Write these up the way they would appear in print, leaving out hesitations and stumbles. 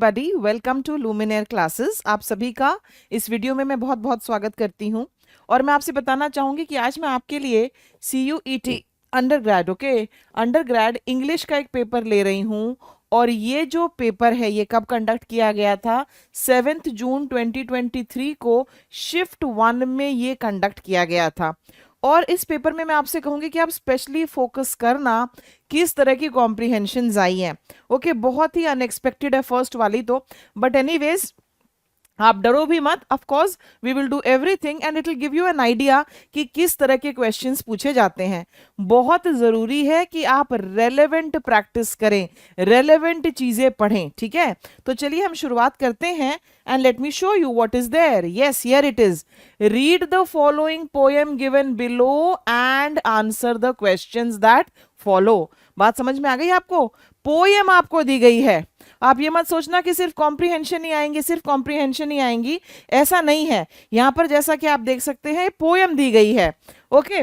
Everybody, welcome to Luminaire classes. आप सभी का इस वीडियो में मैं बहुत बहुत स्वागत करती हूं और मैं आपसे बताना चाहूंगी कि आज मैं आपके लिए CUET अंडरग्रेड अंडरग्रेड इंग्लिश का एक पेपर ले रही हूं। और ये जो पेपर है ये कब कंडक्ट किया गया था? 7 जून 2023 को शिफ्ट 1 में ये कंडक्ट किया गया था। और इस पेपर में मैं आपसे कहूंगी कि आप स्पेशली फोकस करना किस तरह की कॉम्प्रिहेंशंस आई हैं। ओके, बहुत ही अनएक्सपेक्टेड है फर्स्ट वाली तो, बट एनीवेज आप डरो भी मत। Of course we will do everything and it will give you an idea कि किस तरह के क्वेश्चंस पूछे जाते हैं। बहुत ज़रूरी है कि आप रेलेवेंट प्रैक्टिस करें, रेलेवेंट चीज़ें पढ़ें। ठीक है, तो चलिए हम शुरुआत करते हैं and let me show you what is there. Yes, here it is. Read the following poem given below and answer the questions that follow. बात समझ में आ गई आपको? पोएम आपको दी गई है। आप ये मत सोचना कि सिर्फ कॉम्प्रिहेंशन ही आएंगे, सिर्फ कॉम्प्रिहेंशन ही आएंगी, ऐसा नहीं है। यहां पर जैसा कि आप देख सकते हैं पोएम दी गई है। ओके,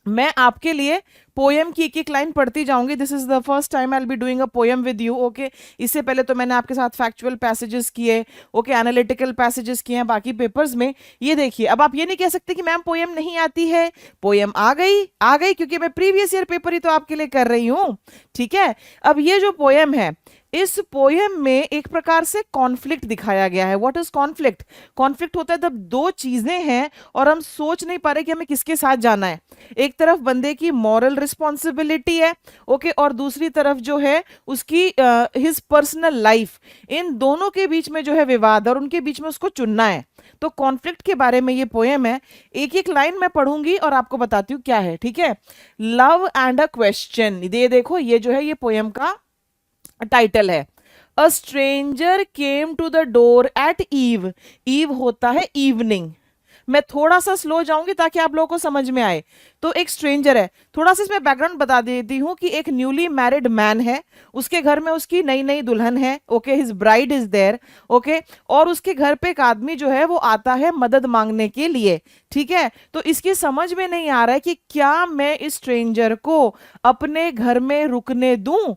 मैं आपके लिए पोएम की एक लाइन पढ़ती जाऊंगी। This is the first time I will be doing a poem with you. Okay, इससे पहले तो मैंने आपके साथ फैक्चुअल पैसेजेस किए, ओके, एनालिटिकल पैसेजेस किए हैं बाकी पेपर्स में। ये देखिए, अब आप ये नहीं कह सकते कि मैम पोएम नहीं आती है। पोएम आ गई क्योंकि मैं प्रीवियस ईयर पेपर ही तो आपके लिए कर रही हूं। ठीक है, अब ये जो पोएम है, इस पोएम में एक प्रकार से कॉन्फ्लिक्ट दिखाया गया है। What is conflict? कॉन्फ्लिक्ट होता है जब दो चीजें हैं और हम सोच नहीं पा रहे कि हमें किसके साथ जाना है। एक तरफ बंदे की मॉरल रिस्पॉन्सिबिलिटी है, ओके, और दूसरी तरफ जो है उसकी हिज पर्सनल लाइफ। इन दोनों के बीच में जो है विवाद और उनके बीच में उसको चुनना है। तो कॉन्फ्लिक्ट के बारे में ये पोएम है। एक एक लाइन मैं पढ़ूंगी और आपको बताती हूँ क्या है। ठीक है, लव एंड अ क्वेश्चन। ये देखो, ये जो है ये पोएम का टाइटल है। A stranger came to the door at eve. Eve होता है इवनिंग। मैं थोड़ा सा स्लो जाऊंगी ताकि आप लोगों को समझ में आए। तो एक स्ट्रेंजर है, थोड़ा सा इसमें बैकग्राउंड बता देती हूँ कि एक न्यूली मैरिड मैन है, उसके घर में उसकी नई नई दुल्हन है, okay, his bride is there, okay, और उसके घर पे एक आदमी जो है वो आता है मदद मांगने के लिए। ठीक है, तो इसकी समझ में नहीं आ रहा है कि क्या मैं इस स्ट्रेंजर को अपने घर में रुकने दूं।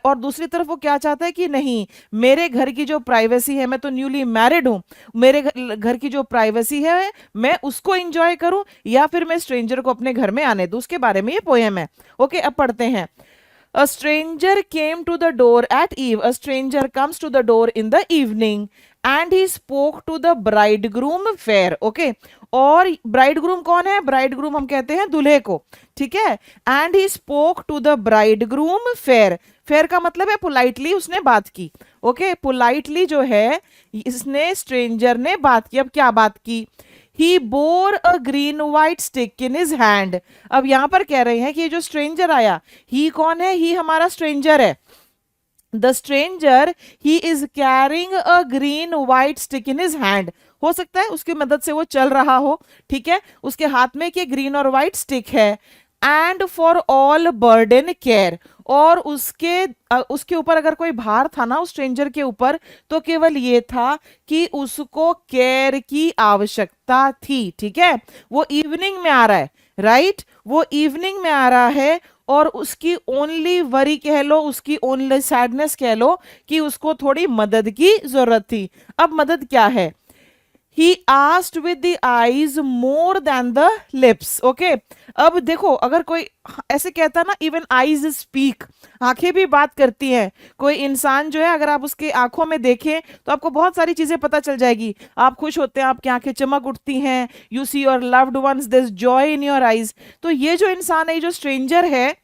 और दूसरी तरफ वो क्या चाहता है कि नहीं, मेरे घर की जो प्राइवेसी है, मैं तो न्यूली मैरिड हूं, मेरे घर की जो प्राइवेसी है मैं उसको एंजॉय करूं या फिर मैं स्ट्रेंजर को अपने घर में आने दूं। उसके बारे में ये पोएम है। ओके, अब पढ़ते हैं। A stranger came to the door at eve. A stranger comes to the door in the evening, and he spoke to the bridegroom fair. Okay, और bridegroom कौन है? bridegroom हम कहते हैं दूल्हे को। ठीक है, and he spoke to the bridegroom fair. fair का मतलब है politely उसने बात की। ओके, politely जो है इसने स्ट्रेंजर ने बात की। अब क्या बात की? He bore a green white stick in his hand. अब यहां पर कह रहे हैं कि ये जो स्ट्रेंजर आया, ही कौन है? ही हमारा स्ट्रेंजर है। The stranger he is carrying a green white stick in his hand. हो सकता है उसकी मदद से वो चल रहा हो। ठीक है, उसके हाथ में एक ग्रीन और व्हाइट स्टिक है। And for all burden care, और उसके ऊपर अगर कोई भार था ना उस स्ट्रेंजर के ऊपर, तो केवल ये था कि उसको केयर की आवश्यकता थी। ठीक है, वो इवनिंग में आ रहा है, राइट, वो इवनिंग में आ रहा है और उसकी ओनली वरी कह लो, उसकी ओनली सैडनेस कह लो कि उसको थोड़ी मदद की जरूरत थी। अब मदद क्या है? He asked with the eyes more than the lips. Okay, अब देखो, अगर कोई ऐसे कहता ना, even eyes speak, आंखें भी बात करती हैं। कोई इंसान जो है, अगर आप उसके आंखों में देखें तो आपको बहुत सारी चीजें पता चल जाएगी। आप खुश होते हैं, आपकी आंखें चमक उठती हैं। You see your loved ones, there's joy in your eyes. तो ये जो इंसान है, ये जो स्ट्रेंजर है,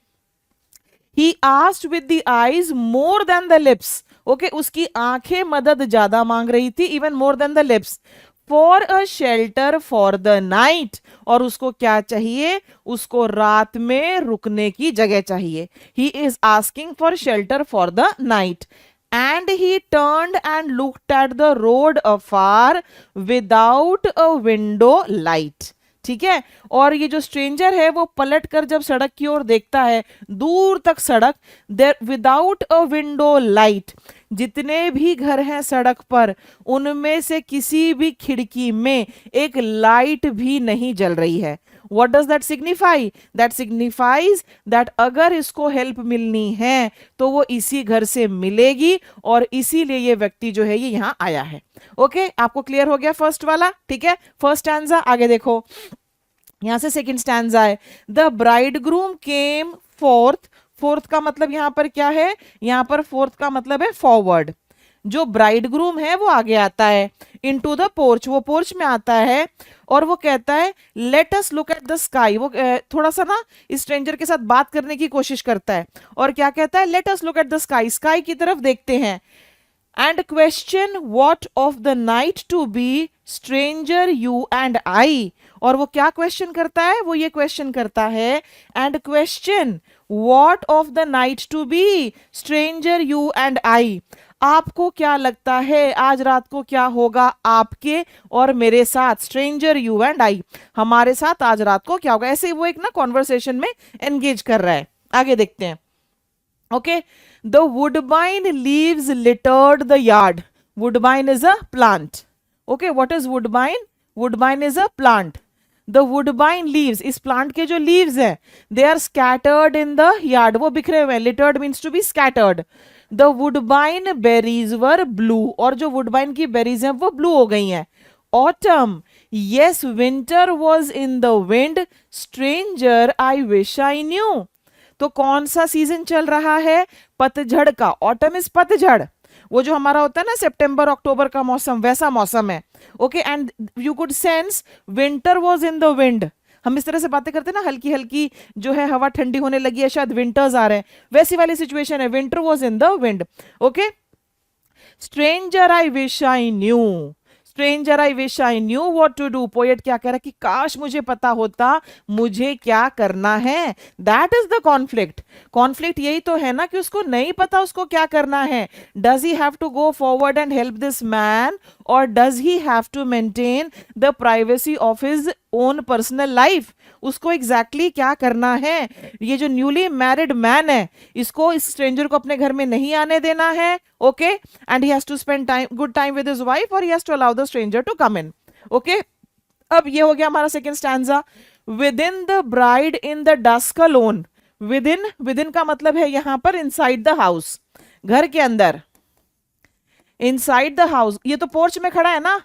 he asked with the eyes more than the lips. Okay, उसकी आंखें मदद ज्यादा मांग रही थी, even more than the lips. For a shelter for the night, और उसको क्या चाहिए? उसको रात में रुकने की जगह चाहिए। He is asking for shelter for the night. And he turned and looked at the road afar without a window light. ठीक है, और ये जो स्ट्रेंजर है वो पलट कर जब सड़क की ओर देखता है, दूर तक सड़क, there without a window light, जितने भी घर हैं सड़क पर, उनमें से किसी भी खिड़की में एक लाइट भी नहीं जल रही है। What does that signify? That signifies that अगर इसको हेल्प मिलनी है तो वो इसी घर से मिलेगी, और इसीलिए ये व्यक्ति जो है ये यहाँ आया है। ओके, आपको क्लियर हो गया फर्स्ट वाला? ठीक है, फर्स्ट स्टैंजा। आगे देखो, यहां से सेकंड स्टैंजा है। The bride groom came fourth. Fourth का मतलब यहां पर क्या है? यहां पर फोर्थ का मतलब है फॉरवर्ड। जो ब्राइड ग्रूम है वो आगे आता है। इनटू द पोर्च, वो पोर्च में आता है और वो कहता है let us look at the sky. वो थोड़ा सा ना स्ट्रेंजर के साथ बात करने की कोशिश करता है और क्या कहता है? Let us look at the sky, sky की तरफ देखते हैं। And question what of the night to be stranger you and I. और वो क्या क्वेश्चन करता है? वो ये क्वेश्चन करता है and question what of the night to be stranger you and I. आपको क्या लगता है आज रात को क्या होगा आपके और मेरे साथ? स्ट्रेंजर यू एंड आई, हमारे साथ आज रात को क्या होगा? ऐसे ही वो एक ना कॉन्वर्सेशन में एंगेज कर रहा है। आगे देखते हैं। Okay, the woodbine leaves littered the yard. Woodbine is a plant. Okay, what is woodbine? Woodbine is a plant. The woodbine leaves, इस प्लांट के जो लीव्स हैं, they are scattered in the yard, वो बिखरे हुए हैं। Littered means to be scattered. The woodbine berries were blue, और जो वुडबाइन की बेरीज हैं वो ब्लू हो गई हैं। Autumn, yes winter was in the wind, stranger I wish I new. तो कौन सा सीजन चल रहा है? पतझड़ का। ऑटम इज पतझड़, वो जो हमारा होता है ना सितंबर अक्टूबर का मौसम, वैसा मौसम है। Okay, and you could sense winter was in the wind. हम इस तरह से बातें करते हैं ना, हल्की हल्की जो है हवा ठंडी होने लगी है, शायद विंटर्स आ रहे हैं, वैसी वाली सिचुएशन है। Winter was in the wind. Okay, stranger I wish I knew, stranger I wish I knew what to do. Poet क्या कह रहा है कि काश मुझे पता होता मुझे क्या करना है। That is the conflict. Conflict यही तो है ना कि उसको नहीं पता उसको क्या करना है। Does he have to go forward and help this man, और does he have to maintain the privacy of his own personal life? उसको एग्जैक्टली exactly क्या करना है? ये जो न्यूली मैरिड मैन है, इसको इस स्ट्रेंजर को अपने घर में नहीं आने देना है। Okay, and he has to spend time, good time with his wife, और he has to allow the stranger to come in. Okay, अब ये हो गया हमारा second stanza. Within the bride in the dusk alone. Within, within का मतलब है यहां पर इनसाइड द हाउस, घर के अंदर। इनसाइड द हाउस, ये तो पोर्च में खड़ा है ना,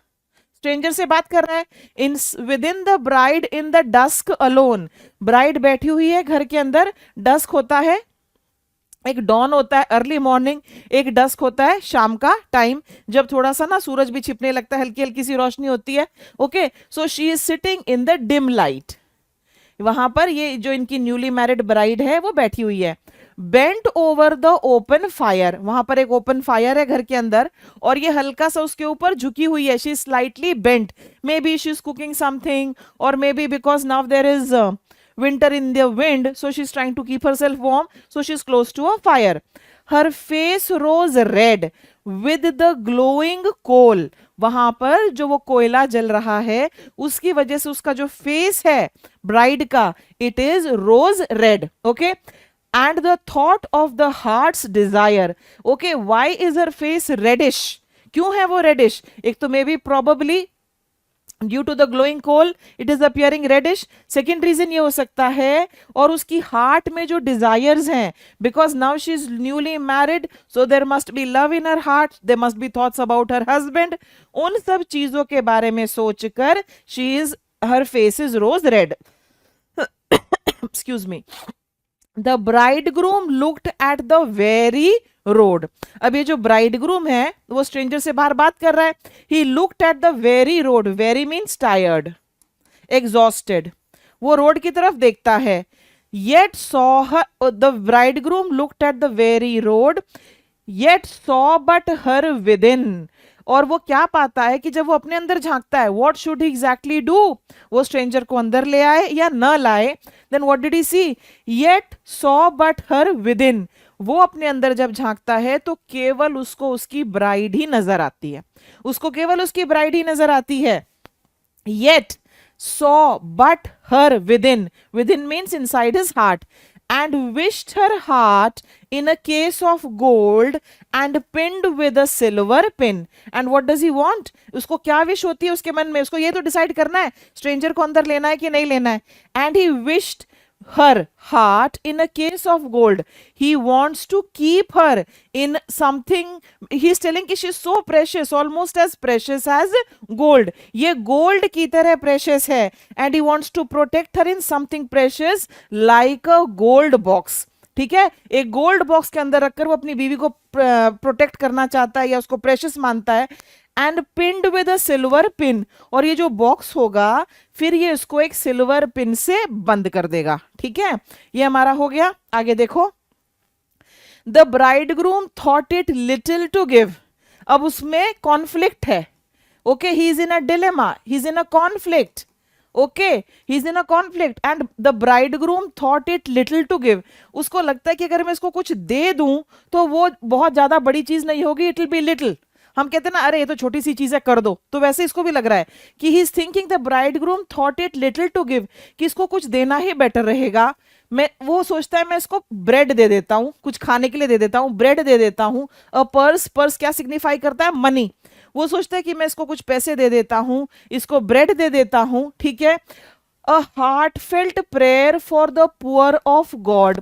स्ट्रेंजर से बात कर रहा है। In within the bride in the dusk alone, bride बैठी हुई है घर के अंदर। डस्क होता है, एक डॉन होता है अर्ली मॉर्निंग, एक डस्क होता है शाम का टाइम, जब थोड़ा सा ना सूरज भी छिपने लगता है, हल्की हल्की सी रोशनी होती है। Okay, so she is sitting in the dim light. वहां पर ये जो इनकी न्यूली मैरिड ब्राइड है वो बैठी हुई है। Bent over the open fire, वहां पर एक ओपन फायर है घर के अंदर, और ये हल्का सा उसके ऊपर झुकी हुई है। She is slightly bent, maybe she is cooking something, और maybe because now there is winter in the wind, so she's trying to keep herself warm, so she's close to a fire. Her face rose red with the glowing coal, वहां पर जो वो कोयला जल रहा है उसकी वजह से उसका जो फेस है ब्राइड का, it is rose red. Okay, and the thought of the heart's desire. Okay, why is her face reddish? क्यों है वो रेडिश? एक तो may be probably due to the glowing coal it is appearing reddish. Second reason ये हो सकता है, और उसकी हार्ट में जो डिजायर्स हैं, because now she is newly married, so there must be love in her heart, there must be thoughts about her husband. उन सब चीजों के बारे में सोचकर she is, her face is rose red. Excuse me. The bridegroom looked at the very road. अब ये जो ब्राइडग्रूम है वो स्ट्रेंजर से बाहर बात कर रहा है। He looked at the very road, very means tired, exhausted, वो रोड की तरफ देखता है। Yet saw the bridegroom looked at the very road, yet saw but her with in. और वो क्या पाता है कि जब वो अपने अंदर झांकता है, what should he exactly do? वो स्ट्रेंजर को अंदर ले आए या न लाए? Then what did he see? Yet saw but her within. वो अपने अंदर जब झांकता है तो केवल उसको उसकी ब्राइड ही नजर आती है, उसको केवल उसकी ब्राइड ही नजर आती है। Yet saw but her within, with in means inside his heart, and wished her heart in a case of gold and pinned with a silver pin. And what does he want? उसको क्या wish होती है उसके मन में? उसको ये तो डिसाइड करना है स्ट्रेंजर को अंदर लेना है कि नहीं लेना है. And he wished her heart in a case of gold. He wants to keep her in something. He's telling कि she is so precious, almost as precious as gold. ये gold की तरह precious है. And he wants to protect her in something precious like a gold box. ठीक है, एक gold box के अंदर रखकर वो अपनी बीवी को प्रोटेक्ट करना चाहता है या उसको प्रेशियस मानता है. And pinned with a silver pin, और ये जो बॉक्स होगा फिर ये इसको एक सिल्वर पिन से बंद कर देगा. ठीक है, ये हमारा हो गया. आगे देखो. The bridegroom thought it little to give. अब उसमें कॉन्फ्लिक्ट है. Okay, he is in a dilemma, he is in a conflict. Okay, he is in a conflict and the bridegroom thought it little to give. उसको लगता है कि अगर मैं इसको कुछ दे दूं तो वो बहुत ज्यादा बड़ी चीज नहीं होगी, इट विल बी लिटिल. हम कहते हैं ना, अरे ये तो छोटी सी चीज है, कर दो. तो वैसे इसको भी लग रहा है कि he is thinking the bridegroom thought it little to give, कि इसको कुछ देना ही बेटर रहेगा. वो सोचता है मैं इसको ब्रेड दे देता हूं, कुछ खाने के लिए दे देता हूं, ब्रेड दे देता हूं. पर्स, पर्स क्या सिग्निफाई करता है? मनी. वो सोचता है कि मैं इसको कुछ पैसे दे देता हूं, इसको ब्रेड दे देता हूं. ठीक है. A heartfelt prayer for the poor of God,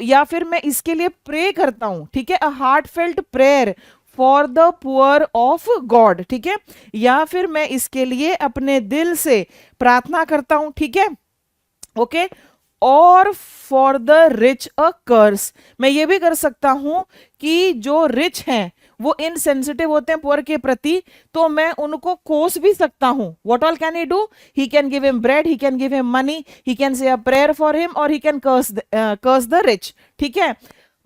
या फिर मैं इसके लिए प्रे करता हूं. ठीक है, a heartfelt prayer for the poor of God. ठीक है, या फिर मैं इसके लिए अपने दिल से प्रार्थना करता हूं. ठीक है, ओके. और फॉर द रिच अ कर्स, मैं ये भी कर सकता हूं कि जो रिच हैं वो इनसेंसिटिव होते हैं पुअर के प्रति, तो मैं उनको कोस भी सकता हूं. What all can he do? He can give him bread, he can give him money, he can say a prayer for him, और he can curse the rich. ठीक है.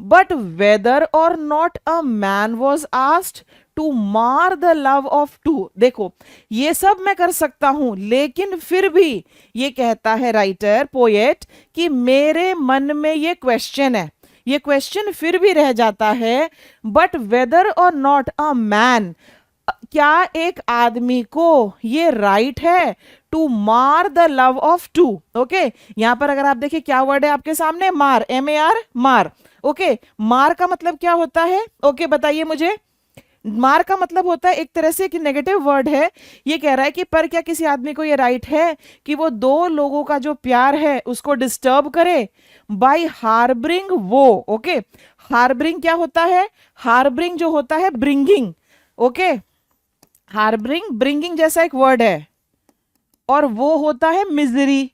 बट वेदर और not a man was asked to mar the love of two. देखो, ये सब मैं कर सकता हूं, लेकिन फिर भी ये कहता है राइटर, पोएट, कि मेरे मन में ये क्वेश्चन है. ये क्वेश्चन फिर भी रह जाता है. बट वेदर और नॉट अ मैन, क्या एक आदमी को ये राइट है to mar the love of two? Okay, यहां पर अगर आप देखिए क्या वर्ड है आपके सामने, मार, MAR, मार. ओके, मार का मतलब क्या होता है? ओके, बताइए मुझे. मार का मतलब होता है एक तरह से कि नेगेटिव वर्ड है. ये कह रहा है कि पर क्या किसी आदमी को ये राइट है कि वो दो लोगों का जो प्यार है उसको डिस्टर्ब करे बाय हार्बरिंग वो. ओके, हार्बरिंग क्या होता है? हार्बरिंग जो होता है ब्रिंगिंग. ओके, हार्बरिंग ब्रिंगिंग जैसा एक वर्ड है, और वो होता है मिजरी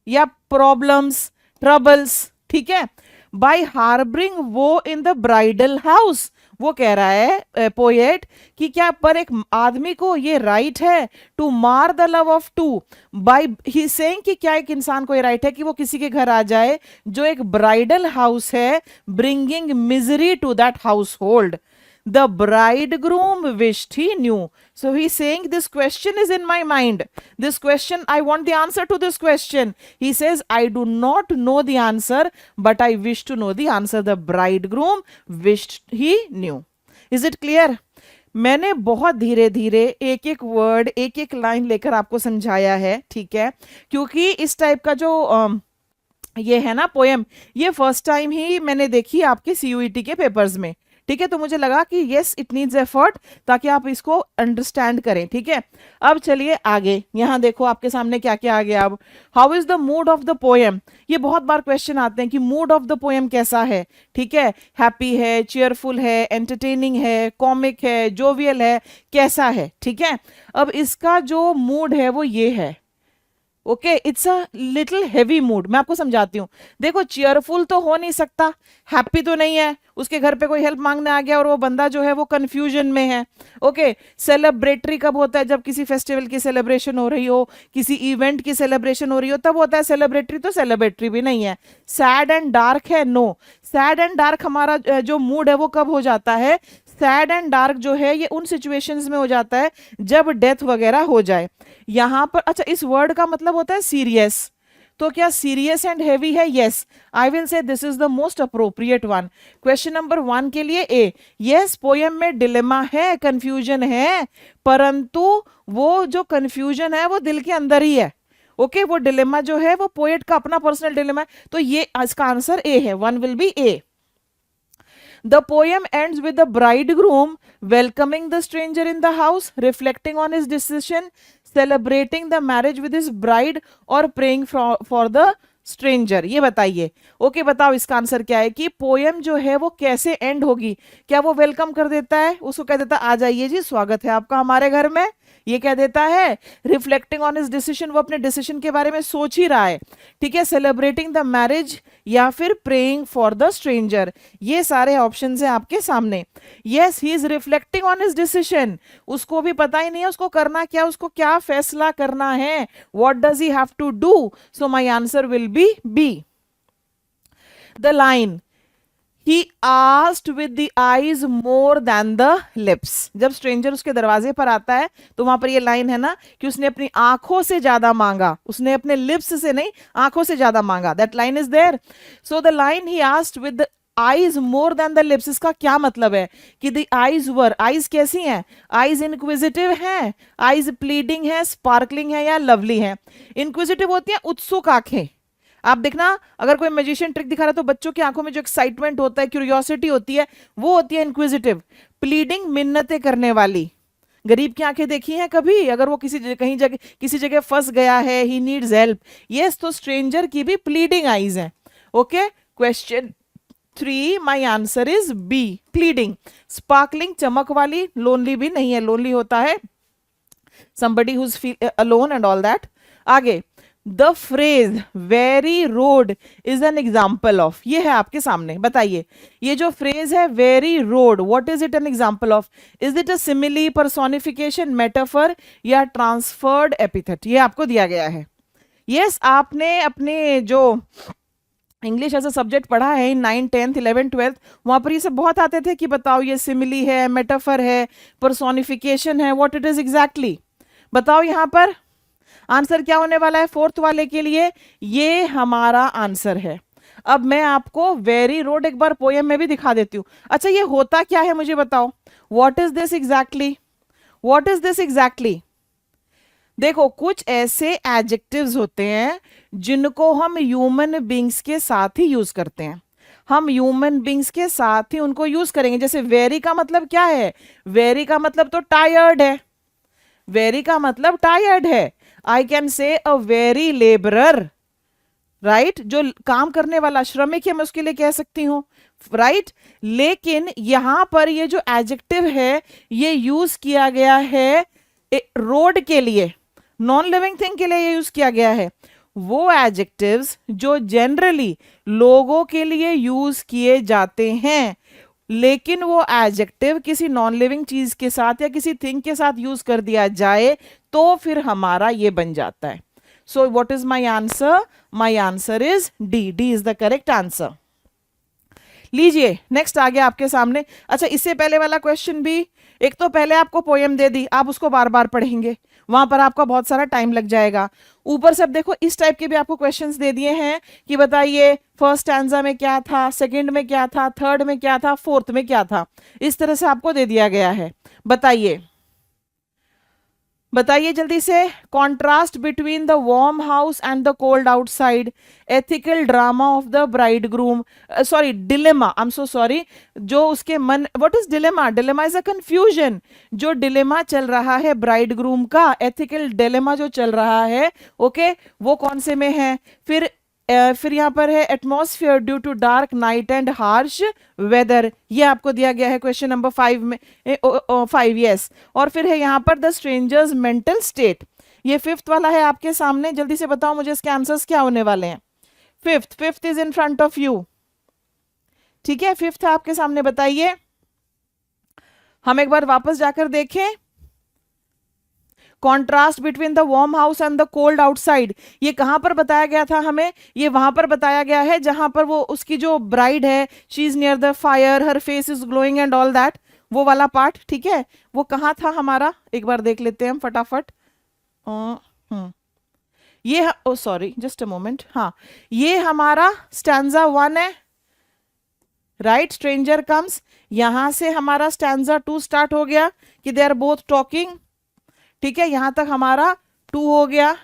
या प्रॉब्लम्स, ट्रबल्स. ठीक है, बाय हार्बरिंग वो इन द ब्राइडल हाउस. वो कह रहा है पोएट कि क्या पर एक आदमी को ये राइट है to mar the love of two by, he saying कि क्या एक इंसान को ये राइट है कि वो किसी के घर आ जाए जो एक ब्राइडल हाउस है, bringing misery to that household. The bridegroom wished he knew. So he's saying this question is in my mind. This question, I want the answer to this question. He says, I do not know the answer, but I wish to know the answer. The bridegroom wished he knew. Is it clear? मैंने बहुत धीरे धीरे एक एक word, एक एक line लेकर आपको समझाया है. ठीक है, क्योंकि इस टाइप का जो ये है ना पोएम, ये फर्स्ट टाइम ही मैंने देखी आपके CUET के पेपर्स में. ठीक है, तो मुझे लगा कि यस इट नीड्स एफर्ट ताकि आप इसको अंडरस्टैंड करें. ठीक है, अब चलिए आगे. यहां देखो आपके सामने क्या क्या आ गया. अब how is the mood off the poem? ये बहुत बार क्वेश्चन आते हैं कि मूड ऑफ द पोएम कैसा है. ठीक है, हैप्पी है, चेयरफुल है, एंटरटेनिंग है, कॉमिक है, जोवियल है, कैसा है? ठीक है, अब इसका जो मूड है वो ये है. Okay, it's a little heavy mood. मैं आपको समझाती हूँ. देखो, चीयरफुल तो हो नहीं सकता, हैप्पी तो नहीं है, उसके घर पे कोई हेल्प मांगने आ गया और वो बंदा जो है वो कंफ्यूजन में है. ओके, सेलिब्रेटरी कब होता है? जब किसी फेस्टिवल की सेलिब्रेशन हो रही हो, किसी इवेंट की सेलिब्रेशन हो रही हो, तब होता है सेलिब्रेटरी. तो सेलिब्रेटरी भी नहीं है. सैड एंड डार्क है? नो. सैड एंड डार्क हमारा जो मूड है वो कब हो जाता है? सैड एंड डार्क जो है ये उन सिचुएशंस में हो जाता है जब डेथ वगैरह हो जाए. यहां पर अच्छा, इस वर्ड का मतलब होता है सीरियस. तो क्या सीरियस एंड हैवी है? Yes, I will say this is the most appropriate one. Question number 1 के लिए ए. यस, पोएम में डिलेमा है, कंफ्यूजन है, परंतु वो जो कंफ्यूजन है वो दिल के अंदर ही है. ओके, वो डिलेमा जो है वो पोएट का अपना पर्सनल डिलेमा है, तो ये इसका आंसर ए है, one will be A. The poem ends with the bridegroom welcoming the stranger in the house, reflecting on his decision, celebrating the marriage with his bride और praying for the stranger। ये बताइए। Okay, बताओ इसका answer क्या है कि poem जो है वो कैसे एंड होगी। क्या वो वेलकम कर देता है, उसको कह देता है आ जाइए जी, स्वागत है आपका हमारे घर में, ये कह देता है। रिफ्लेक्टिंग ऑन हिज डिसीजन, वो अपने डिसीजन के बारे में सोच ही रहा है, ठीक है। सेलिब्रेटिंग द मैरिज या फिर प्रेइंग फॉर द स्ट्रेंजर, ये सारे ऑप्शन हैं आपके सामने। Yes, he is reflecting on his decision, उसको भी पता ही नहीं है उसको करना क्या, उसको क्या फैसला करना है, what does he have to do. So my answer will be B. The line He asked with the eyes more than the lips, जब स्ट्रेंजर उसके दरवाजे पर आता है तो वहां पर ये लाइन है ना कि उसने अपनी आंखों से ज्यादा मांगा, उसने अपने लिप्स से नहीं आंखों से ज्यादा मांगा। That line is there. So the line he asked with the eyes more than the lips, इसका क्या मतलब है कि द आईज वर, आईज कैसी हैं, आईज इंक्विजिटिव हैं, आईज प्लीडिंग है, स्पार्कलिंग है या लवली है। इंक्विजिटिव होती हैं उत्सुक आंखें, आप देखना अगर कोई मैजिशियन ट्रिक दिखा रहा है तो बच्चों की आंखों में जो एक्साइटमेंट होता है, क्यूरियोसिटी होती है, वो होती है इंक्विजिटिव। प्लीडिंग, मिन्नतें करने वाली। गरीब की आंखें देखी हैं कभी, अगर वो कहीं जगह किसी जगह फंस गया है, ही नीड्स हेल्प, यस, तो स्ट्रेंजर की भी प्लीडिंग आईज हैं। Okay, question 3, my answer is B, pleading. Sparkling, चमक वाली, लोनली भी नहीं है, लोनली होता है somebody who's feel alone and all that। आगे, the phrase very road is an example of, ये है आपके सामने, बताइए ये जो फ्रेज है very road, what is it an example of. Is it a simile, personification, metaphor या ट्रांसफर्ड एपिथेट, ये आपको दिया गया है। यस, आपने अपने जो इंग्लिश एज अ सब्जेक्ट पढ़ा है इन 9th 10th 11th 12th, वहां पर ये सब बहुत आते थे कि बताओ ये सिमिली है, मेटाफर है, पर्सोनिफिकेशन है, व्हाट इट इज एग्जैक्टली। बताओ यहां पर आंसर क्या होने वाला है फोर्थ वाले के लिए, ये हमारा आंसर है। अब मैं आपको वेरी रोड एक बार पोएम में भी दिखा देती हूँ। अच्छा, ये होता क्या है मुझे बताओ, what is this exactly, what is this exactly. देखो, कुछ ऐसे एडजेक्टिव्स होते हैं जिनको हम ह्यूमन बींग्स के साथ ही यूज करते हैं, हम ह्यूमन बींग्स के साथ ही उनको यूज करेंगे। जैसे वेरी का मतलब क्या है, वेरी का मतलब तो टायर्ड है, वेरी का मतलब टायर्ड है। I can say a very labourer, right, जो काम करने वाला श्रमिक है मैं उसके लिए कह सकती हूं, राइट। लेकिन यहां पर ये जो एडजेक्टिव है ये यूज किया गया है रोड के लिए, नॉन लिविंग थिंग के लिए ये यूज किया गया है। वो एडजेक्टिव्स जो जनरली लोगों के लिए यूज किए जाते हैं, लेकिन वो एडजेक्टिव किसी नॉन लिविंग चीज के साथ या किसी थिंग के साथ यूज कर दिया जाए तो फिर हमारा ये बन जाता है। So what is my answer, my answer is D, D is the correct answer. लीजिए नेक्स्ट आ गया आपके सामने। अच्छा, इससे पहले वाला क्वेश्चन भी, एक तो पहले आपको पोएम दे दी, आप उसको बार बार पढ़ेंगे, वहां पर आपका बहुत सारा टाइम लग जाएगा। ऊपर से अब देखो इस टाइप के भी आपको क्वेश्चंस दे दिए हैं कि बताइए फर्स्ट स्टैंजा में क्या था, सेकंड में क्या था, थर्ड में क्या था, फोर्थ में क्या था, इस तरह से आपको दे दिया गया है। बताइए बताइए जल्दी से, contrast between the warm house and the cold outside, ethical drama of the bride groom, sorry dilemma, I am so sorry, जो उसके मन, what is dilemma, dilemma is a confusion, जो डिलेमा चल रहा है ब्राइड ग्रूम का, ethical dilemma जो चल रहा है, ओके, वो कौन से में है। फिर यहाँ पर है atmosphere due to dark night and harsh weather, ये आपको दिया गया है क्वेश्चन नंबर 5 में, 5 यस। और फिर है यहाँ पर द स्ट्रेंजर्स मेंटल स्टेट, ये फिफ्थ वाला है आपके सामने। जल्दी से बताओ मुझे इसके आंसर्स क्या होने वाले हैं। Fifth is in front of you, ठीक है, फिफ्थ है आपके सामने। बताइए, हम एक बार वापस जाकर देखें, contrast between the warm house and the cold outside, ये कहां पर बताया गया था हमें, ये वहां पर बताया गया है जहां पर वो उसकी जो ब्राइड है, she is near the fire, her face is glowing and all that, वो वाला पार्ट, ठीक है, वो कहां था हमारा, एक बार देख लेते हैं हम फटाफट। ये ओ सॉरी जस्ट अ मोमेंट, हाँ ये हमारा स्टैंजा 1 है, राइट, स्ट्रेंजर कम्स, यहां से हमारा स्टैंजा 2 स्टार्ट हो गया कि दे आर बोथ टॉकिंग, ठीक है, यहां तक हमारा 2 हो गया।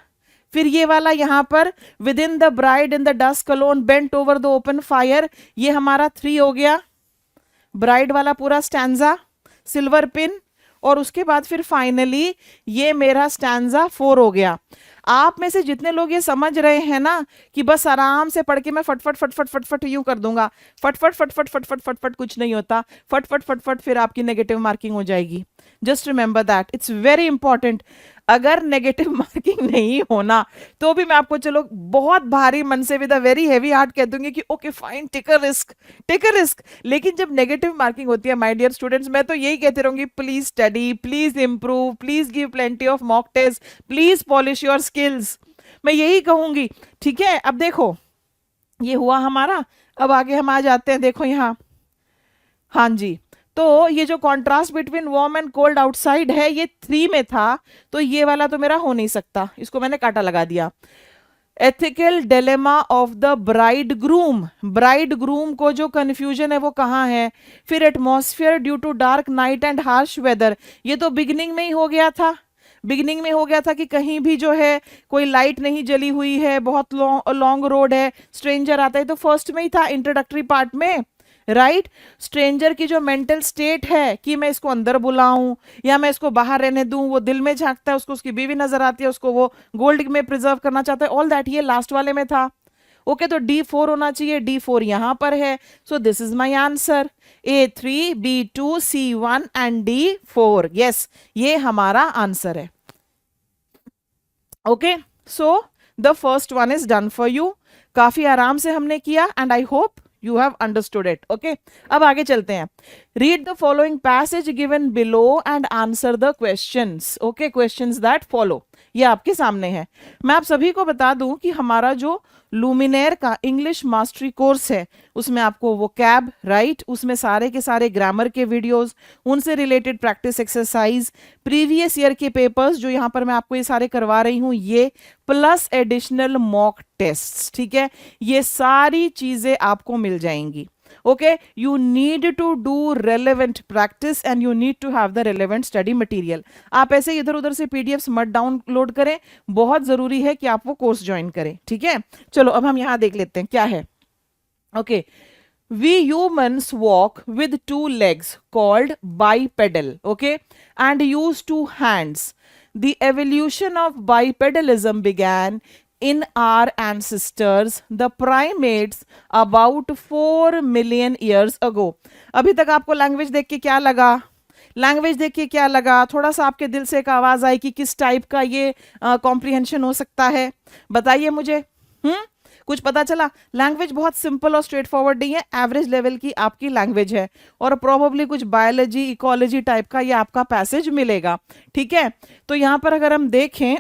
फिर ये वाला यहाँ पर within the bride in the dusk alone bent over the open fire, ये हमारा 3 हो गया, ब्राइड वाला पूरा स्टैंजा, सिल्वर पिन, और उसके बाद फिर फाइनली ये मेरा स्टैंजा 4 हो गया। आप में से जितने लोग ये समझ रहे हैं ना कि बस आराम से पढ़ के मैं फटफट फटफट फटफट यूं कर दूंगा, फटफट फटफट फटफट फटफट कुछ नहीं होता, फटफट फटफट फिर आपकी नेगेटिव मार्किंग हो जाएगी। Just remember that, it's very important. अगर नेगेटिव मार्किंग नहीं होना तो भी मैं आपको चलो बहुत भारी मन से with a very heavy heart कह दूंगी कि okay fine, take a risk, take a risk. लेकिन जब नेगेटिव मार्किंग होती है माय डियर स्टूडेंट्स, मैं तो यही कहती रहूंगी, please study, please improve, please give plenty of mock test, please polish your skills, मैं यही कहूंगी। ठीक है, अब देखो ये हुआ हमारा, अब आगे हम आ जाते हैं, देखो यहाँ, हाँ जी, तो ये जो contrast between warm and cold outside है ये 3 में था, तो ये वाला तो मेरा हो नहीं सकता, इसको मैंने काटा लगा दिया। Ethical dilemma of the bridegroom, bridegroom को जो कंफ्यूजन है वो कहाँ है। फिर atmosphere due to dark night and harsh weather, ये तो बिगिनिंग में ही हो गया था, बिगिनिंग में हो गया था कि कहीं भी जो है कोई लाइट नहीं जली हुई है, बहुत लॉन्ग रोड है, स्ट्रेंजर आता है, तो फर्स्ट में ही था इंट्रोडक्टरी पार्ट में, राइट। स्ट्रेंजर की जो मेंटल स्टेट है कि मैं इसको अंदर बुलाऊं या मैं इसको बाहर रहने दूं, वो दिल में झांकता है, उसको उसकी बीवी नजर आती है, उसको वो गोल्ड में प्रिजर्व करना चाहता है, ऑल दैट ये लास्ट वाले में था। ओके, तो D4 होना चाहिए, D4 यहां पर है, so this is my answer, A3 B2 C1 and D4, yes ये हमारा आंसर है। Okay, so the first one is done for you, काफी आराम से हमने किया and I hope you have understood it. Okay, अब आगे चलते हैं। Read the following passage given below and answer the questions. Okay, questions that follow. ये आपके सामने है। मैं आप सभी को बता दूं कि हमारा जो लुमिनेयर का इंग्लिश मास्टरी कोर्स है उसमें आपको वो कैब, राइट, उसमें सारे के सारे ग्रामर के वीडियोस, उनसे related practice exercise, previous year के पेपर्स जो यहाँ पर मैं आपको ये सारे करवा रही हूँ, ये प्लस एडिशनल मॉक टेस्ट, ठीक है, ये सारी चीजें आपको मिल जाएंगी। Okay, you need to do relevant practice and you need to have the relevant study material. आप ऐसे इधर उधर से पीडीएफ्स मत डाउनलोड करें, बहुत जरूरी है कि आप वो कोर्स ज्वाइन करें। ठीक है, चलो अब हम यहां देख लेते हैं क्या है। Okay, we humans walk with 2 legs called bipedal, okay, and use 2 hands. The evolution of bipedalism began in our ancestors, the primates, about 4 million years ago. अभी तक आपको लैंग्वेज देख के क्या लगा? लैंग्वेज देख के क्या लगा? थोड़ा सा आपके दिल से एक आवाज आई कि किस टाइप का ये कॉम्प्रिहेंशन हो सकता है, बताइए मुझे। कुछ पता चला? लैंग्वेज बहुत सिंपल और स्ट्रेट फॉरवर्ड नहीं है, एवरेज लेवल की आपकी लैंग्वेज है और प्रोबेबली कुछ बायोलॉजी इकोलॉजी टाइप का ये आपका पैसेज मिलेगा। ठीक है, तो यहाँ पर अगर हम देखें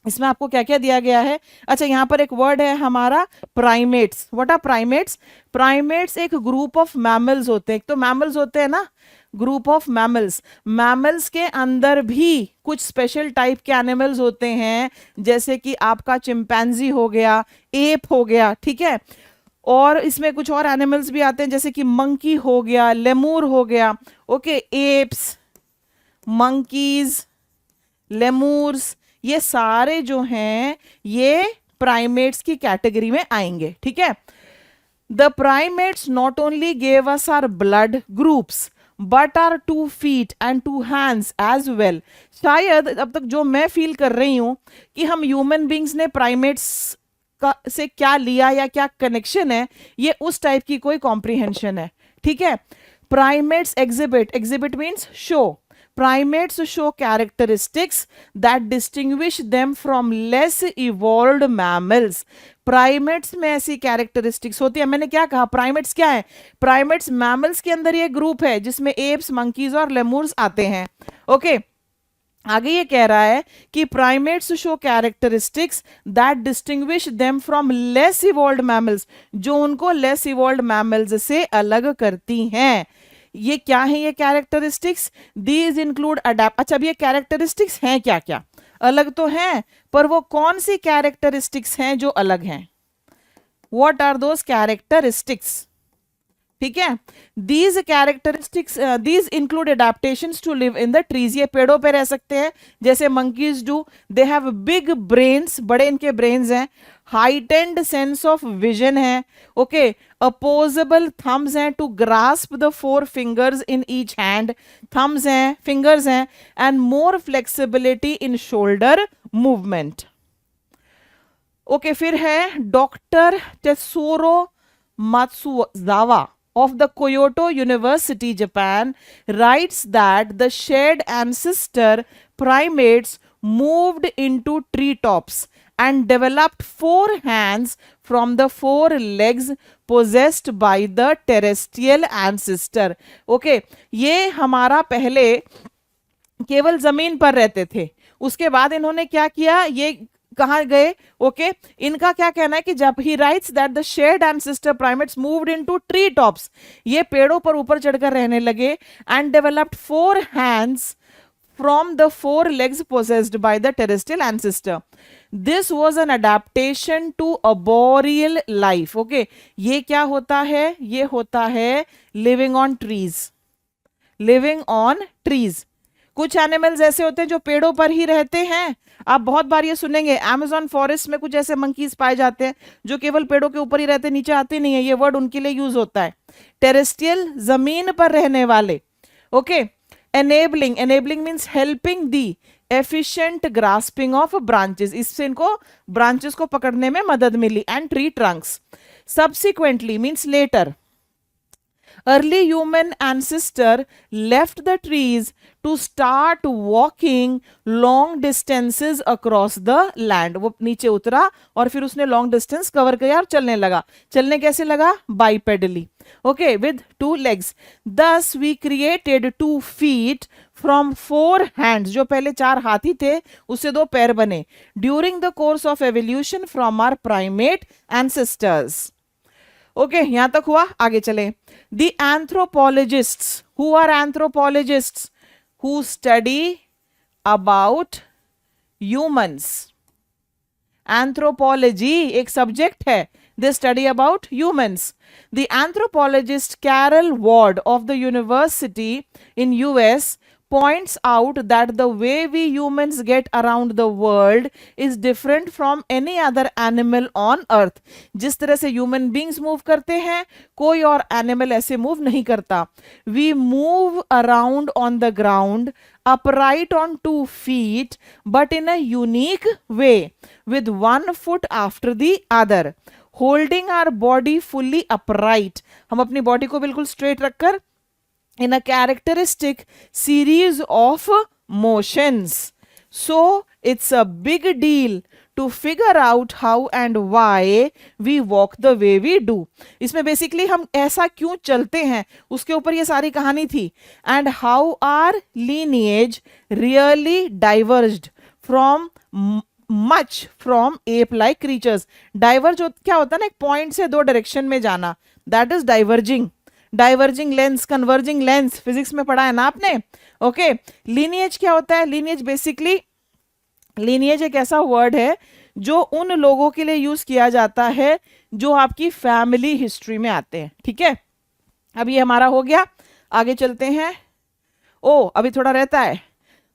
इसमें आपको क्या क्या दिया गया है। अच्छा, यहाँ पर एक वर्ड है हमारा primates. What are primates? Primates एक ग्रुप ऑफ मैमल्स होते हैं। एक तो मैमल्स होते हैं ना, ग्रुप ऑफ मैमल्स, मैमल्स के अंदर भी कुछ स्पेशल टाइप के एनिमल्स होते हैं, जैसे कि आपका चिंपैंजी हो गया, एप हो गया, ठीक है, और इसमें कुछ और एनिमल्स भी आते हैं जैसे कि मंकी हो गया, लेमूर हो गया। ओके, एप्स, मंकीज, लेमूर्स, ये सारे जो हैं ये प्राइमेट्स की कैटेगरी में आएंगे। ठीक है, the primates not only gave us our blood groups but are 2 feet and 2 hands as well। शायद अब तक जो मैं फील कर रही हूं कि हम ह्यूमन बींग्स ने प्राइमेट्स का से क्या लिया या क्या कनेक्शन है, ये उस टाइप की कोई कॉम्प्रिहेंशन है। ठीक है, primates exhibit, exhibit means show, primates show characteristics that distinguish them from less evolved mammals। Primates में ऐसी कैरेक्टरिस्टिक्स होती है। मैंने क्या कहा, प्राइमेट्स क्या है? प्राइमेट्स मैमल्स के अंदर ये ग्रुप है जिसमें एप्स, मंकीज और लेमूर्स आते हैं। ओके, आगे ये कह रहा है कि primates show characteristics that distinguish them from less evolved mammals, जो उनको लेस इवॉल्व्ड मैमल्स से अलग करती हैं। ये क्या है ये कैरेक्टरिस्टिक्स? These include adapt. अच्छा, अब ये कैरेक्टरिस्टिक्स हैं क्या क्या? अलग तो हैं, पर वो कौन सी कैरेक्टरिस्टिक्स हैं जो अलग हैं? What are those characteristics? ठीक है। These characteristics these include adaptations to live in the trees, ये पेड़ों पे रह सकते हैं जैसे monkeys do. They have big brains, बड़े इनके ब्रेन्स हैं। हाइटेंड सेंस ऑफ विजन है, ओके। अपोजेबल थम्स हैं to grasp the 4 fingers in each hand, thumbs हैं, फिंगर्स हैं। And more flexibility in shoulder movement, okay. फिर है doctor Tetsuro मात्सुजावा of the Kyoto University, Japan, writes that the shared ancestor primates moved into treetops and developed 4 hands from the 4 legs possessed by the terrestrial ancestor. Okay, ये हमारा पहले केवल जमीन पर रहते थे, उसके बाद इन्होंने क्या किया, ये कहाँ गए, ओके। इनका क्या कहना है कि जब ही rights that the shared ancestor primates moved into tree tops, ये पेड़ों पर ऊपर चढ़कर रहने लगे। And developed 4 hands from the 4 legs possessed by the terrestrial ancestor. This was an adaptation to arboreal life, okay. ये क्या होता है, ये होता है living on trees, living on trees. कुछ एनिमल्स ऐसे होते हैं जो पेड़ों पर ही रहते हैं। आप बहुत बार ये सुनेंगे अमेज़न फॉरेस्ट में कुछ ऐसे मंकीज पाए जाते हैं जो केवल पेड़ों के ऊपर ही रहते हैं, नीचे आते नहीं है, ये वर्ड उनके लिए यूज होता है। टेरेस्ट्रियल, जमीन पर रहने वाले, okay. Enabling, enabling means helping the efficient grasping of branches, इससे इनको ब्रांचेस को पकड़ने में मदद मिली। And tree trunks. Subsequently means later, early human ancestor left the trees to start walking long distances across the land. वो नीचे उतरा और फिर उसने long distance cover किया और चलने लगा। चलने कैसे लगा, bipedally, okay, with 2 legs. Thus we created 2 feet from 4 hands, जो पहले 4 हाथी थे उससे 2 पैर बने। During the course of evolution from our primate ancestors. Okay, यहां तक हुआ, आगे चले। The anthropologists, who are anthropologists, who study about humans. Anthropology एक सब्जेक्ट है, they study about humans. The anthropologist Carol Ward of the university in US points out that the way we humans get around the world is different from any other animal on earth. जिस तरह से human beings move करते हैं, कोई और animal ऐसे move नहीं करता। We move around on the ground upright on 2 feet but in a unique way, with 1 foot after the other, holding our body fully upright. हम अपनी body को बिल्कुल straight रखकर in a characteristic series of motions. So it's a big deal to figure out how and why we walk the way we do. इसमें basically हम ऐसा क्यों चलते हैं उसके ऊपर ये सारी कहानी थी। And how our lineage really diverged from much from ape-like creatures. Diverge क्या होता है ना, एक पॉइंट से 2 डायरेक्शन में जाना, that is diverging. Diverging lens, converging lens, physics में पढ़ा है ना आपने, ओके। लीनिएज क्या होता है, लीनिएज बेसिकली, लीनिएज एक ऐसा वर्ड है जो उन लोगों के लिए यूज किया जाता है जो आपकी फैमिली हिस्ट्री में आते हैं, ठीक है। अब ये हमारा हो गया, आगे चलते हैं। ओ अभी थोड़ा रहता है।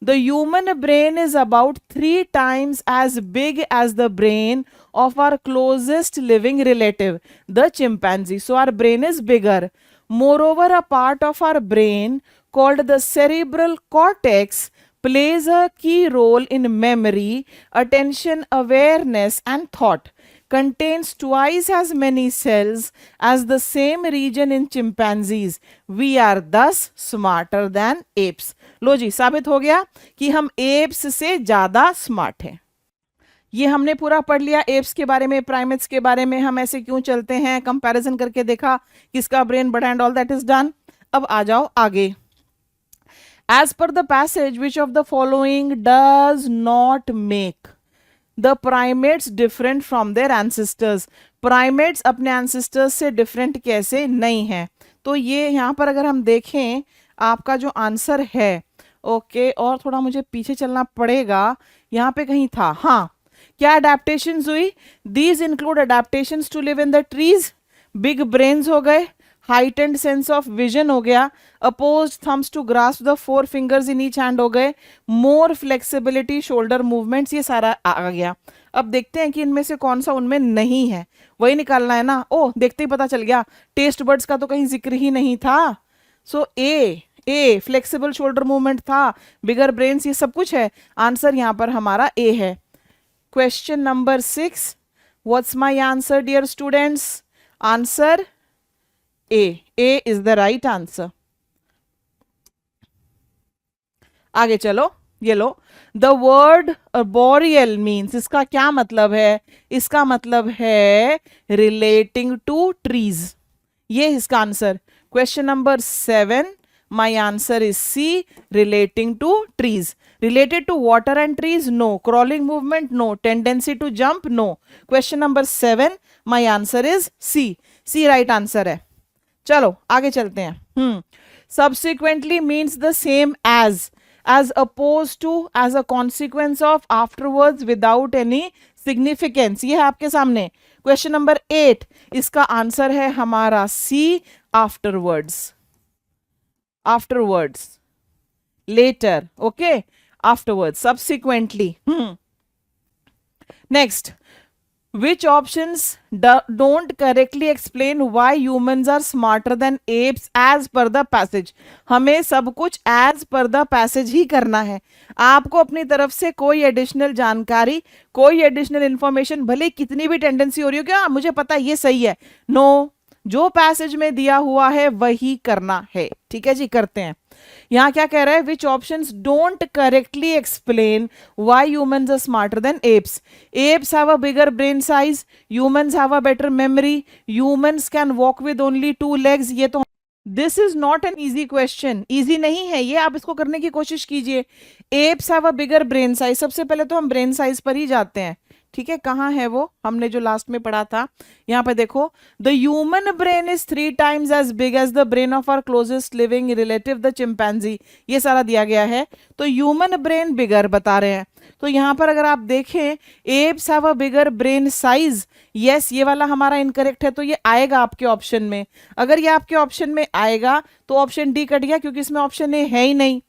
The human brain is about 3 times as big as the brain of our closest living relative, the chimpanzee. So our brain is bigger. Moreover, a part of our brain called the cerebral cortex plays a key role in memory, attention, awareness, and thought. Contains twice as many cells as the same region in chimpanzees. We are thus smarter than apes. लो जी, साबित हो गया कि हम apes से ज्यादा smart हैं। ये हमने पूरा पढ़ लिया एप्स के बारे में, प्राइमेट्स के बारे में, हम ऐसे क्यों चलते हैं, कंपैरिजन करके देखा किसका ब्रेन बड़ा and all that is done. अब आ जाओ आगे। As per the passage which of the following does not make the primates different from their ancestors. Primates अपने एंसेस्टर्स से डिफरेंट कैसे नहीं है, तो ये यहाँ पर अगर हम देखें आपका जो आंसर है, ओके, और थोड़ा मुझे पीछे चलना पड़ेगा, यहाँ पे कहीं था, हाँ, क्या अडेप्टेशंस हुई, these include adaptations to live in the trees, big brains हो गए, हाइटेंड सेंस ऑफ विजन हो गया, opposed thumbs to grasp the 4 fingers in each hand हो गए, मोर फ्लेक्सिबिलिटी शोल्डर मूवमेंट्स, ये सारा आ गया। अब देखते हैं कि इनमें से कौन सा उनमें नहीं है, वही निकालना है ना। ओ देखते ही पता चल गया, टेस्ट बर्ड्स का तो कहीं जिक्र ही नहीं था। सो ए फ्लेक्सिबल शोल्डर मूवमेंट था, बिगर ब्रेन्स, ये सब कुछ है। आंसर यहां पर हमारा ए है। Question number 6, what's my answer dear students? Answer A is the right answer. आगे चलो, ये लो, द वर्ड बोरियल मीन्स, इसका क्या मतलब है? इसका मतलब है रिलेटिंग टू ट्रीज, ये इसका आंसर। Question number 7, my answer is C, relating to trees. Related to water and trees, no. Crawling movement, no. Tendency to jump, no. Question number 7, my answer is C right answer है। चलो आगे चलते हैं। Subsequently means the same as opposed to, as a consequence of, afterwards, without any significance, ये है आपके सामने। Question number 8, इसका आंसर है हमारा C, afterwards. Afterwards, later, okay, afterwards, subsequently. Next, which options don't correctly explain why humans are smarter than apes as per the passage? हमें सब कुछ as per the passage ही करना है। आपको अपनी तरफ से कोई एडिशनल जानकारी, कोई एडिशनल इंफॉर्मेशन, भले कितनी भी टेंडेंसी हो रही हो, क्या मुझे पता ये सही है, नो, जो पैसेज में दिया हुआ है वही करना है। ठीक है जी, करते हैं। यहां क्या कह रहा है? Which options don't correctly explain why humans are smarter than apes? Apes have a bigger brain size, humans have a better memory, humans can walk with only 2 legs। ये तो, this is not an easy question, easy नहीं है ये, आप इसको करने की कोशिश कीजिए। Apes have a bigger brain size, सबसे पहले तो हम ब्रेन साइज पर ही जाते हैं। ठीक है, कहाँ है वो, हमने जो लास्ट में पढ़ा था, यहाँ पे देखो, the human brain is 3 times as big as the brain of our closest living relative the chimpanzee, ये सारा दिया गया है। तो ह्यूमन ब्रेन बिगर बता रहे हैं। तो यहाँ पर अगर आप देखें, apps have a bigger brain size, yes, ये वाला हमारा इनकरेक्ट है, तो ये आएगा आपके ऑप्शन में। अगर ये आपके ऑप्शन में आएगा तो ऑप्शन डी कट गया, क्योंकि इसमें ऑप्शन ए है ही नहीं।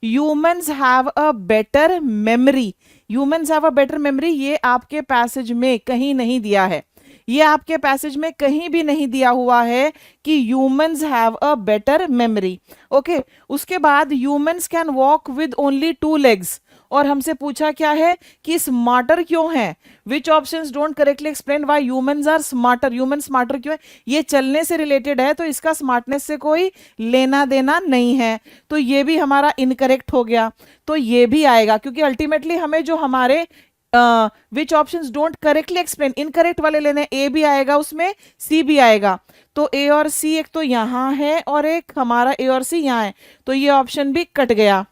Humans have a better memory, humans have a better memory, ये आपके पैसेज में कहीं नहीं दिया है, ये आपके पैसेज में कहीं भी नहीं दिया हुआ है कि humans have a better memory. Okay, उसके बाद humans can walk with only 2 legs, और हमसे पूछा क्या है कि स्मार्टर क्यों है? Which options don't correctly explain why humans are smarter, human smarter क्यों है? ये चलने से रिलेटेड है, तो इसका स्मार्टनेस से कोई लेना देना नहीं है, तो ये भी हमारा इनकरेक्ट हो गया। तो ये भी आएगा, क्योंकि अल्टीमेटली हमें जो हमारे which options don't correctly explain, incorrect वाले लेने, ए भी आएगा उसमें, सी भी आएगा। तो ए और सी एक तो यहां है और एक हमारा ए और सी यहां है, तो ये ऑप्शन भी कट गया।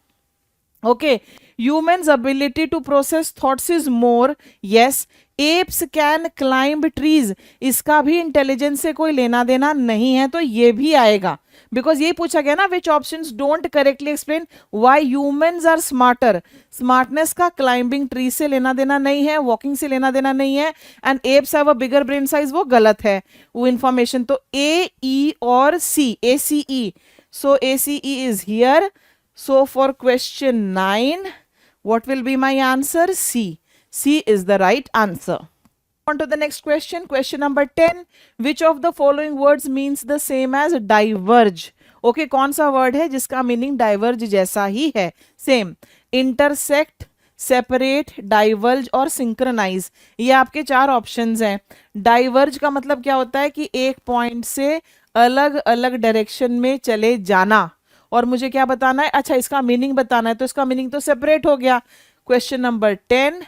Okay, humans ability to process thoughts is more, yes. Apes can climb trees, इसका भी इंटेलिजेंस से कोई लेना देना नहीं है, तो ये भी आएगा, बिकॉज ये पूछा गया ना, which options don't correctly explain why humans are smarter. Smartness का क्लाइंबिंग ट्री से लेना देना नहीं है, वॉकिंग से लेना देना नहीं है, and apes have a bigger brain size, वो गलत है वो इंफॉर्मेशन। तो ए, ई और C, A C E, so A C E is here. So for question 9, what will be my answer? C. C is the right answer. On to the next question. Question number 10. Which of the following words means the same as diverge? Okay, कौन सा word है जिसका meaning diverge जैसा ही है? Same. Intersect, separate, diverge और synchronise, ये आपके 4 options हैं। डाइवर्ज का मतलब क्या होता है कि एक पॉइंट से अलग अलग डायरेक्शन में चले जाना, और मुझे क्या बताना है? अच्छा, इसका मीनिंग बताना है, तो इसका मीनिंग तो सेपरेट हो गया। Question number 10,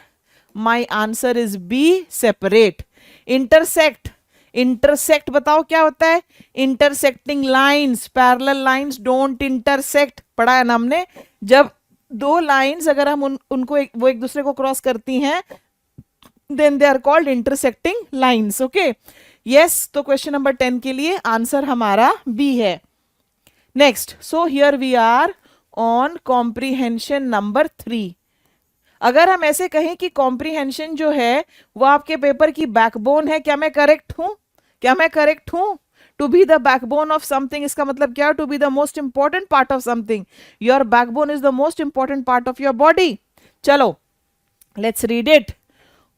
my answer is B, separate. Intersect, intersect बताओ क्या होता है? Intersecting lines, parallel lines don't intersect, पढ़ा है ना हमने। जब 2 लाइंस अगर हम उनको वो एक दूसरे को क्रॉस करती हैं, then they are called intersecting lines. Okay, yes, तो क्वेश्चन नंबर 10 के लिए आंसर हमारा बी है। Next, so here we are on comprehension number 3। अगर हम ऐसे कहें कि कॉम्प्रीहेंशन जो है वो आपके पेपर की बैकबोन है, क्या मैं करेक्ट हूं? क्या मैं करेक्ट हूं? To be the backbone of something, इसका मतलब क्या है? To be the most important part of something. Your backbone is the most important part of your body. चलो, let's read it.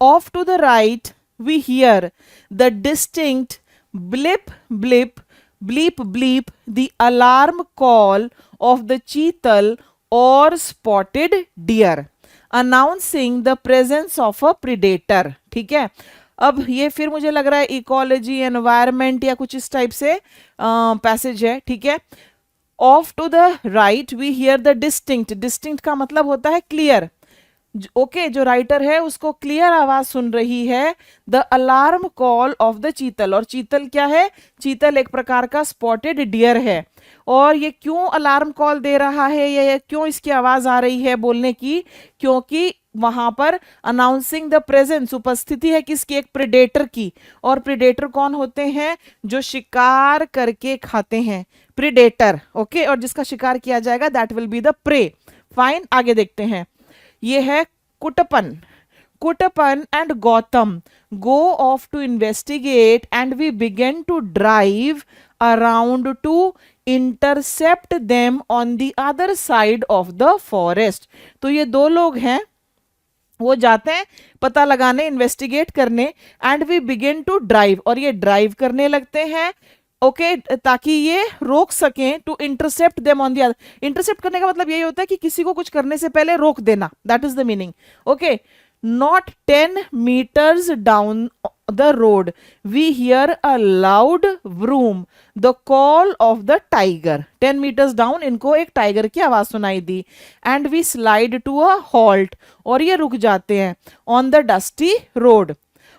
Off to the right, we hear the distinct blip, blip, bleep, bleep, the alarm call of the cheetal or spotted deer, announcing the presence of a predator. ठीक है. अब ये फिर मुझे लग रहा है इकोलॉजी, एनवायरमेंट या कुछ इस टाइप से पैसेज है. ठीक है. Off to the right we hear the distinct. Distinct का मतलब होता है क्लियर. ओके, जो राइटर है उसको क्लियर आवाज सुन रही है. The alarm call of the चीतल. और चीतल क्या है? चीतल एक प्रकार का स्पॉटेड डियर है. और ये क्यों अलार्म कॉल दे रहा है, या क्यों इसकी आवाज आ रही है बोलने की? क्योंकि वहां पर अनाउंसिंग द प्रेजेंस, उपस्थिति है किसकी? एक प्रेडेटर की. और प्रेडेटर कौन होते हैं? जो शिकार करके खाते हैं, प्रेडेटर. ओके, और जिसका शिकार किया जाएगा that will be the prey. Fine, आगे देखते हैं. ये है Kuttappan. Kuttappan and Gautam go off to investigate and we begin to drive around to intercept them on the other side of the forest. तो ये दो लोग हैं, वो जाते हैं पता लगाने, इन्वेस्टिगेट करने. And we begin to drive, और ये ड्राइव करने लगते हैं. ओके, ताकि ये रोक सकें. To intercept them on the other. Intercept करने का मतलब यही होता है कि किसी को कुछ करने से पहले रोक देना. That is the meaning. Okay, not 10 meters down the road we hear a loud vroom, the call of the tiger. 10 meters down इनको एक टाइगर की आवाज सुनाई दी. And we slide to a halt, और ये रुक जाते हैं. On the dusty road,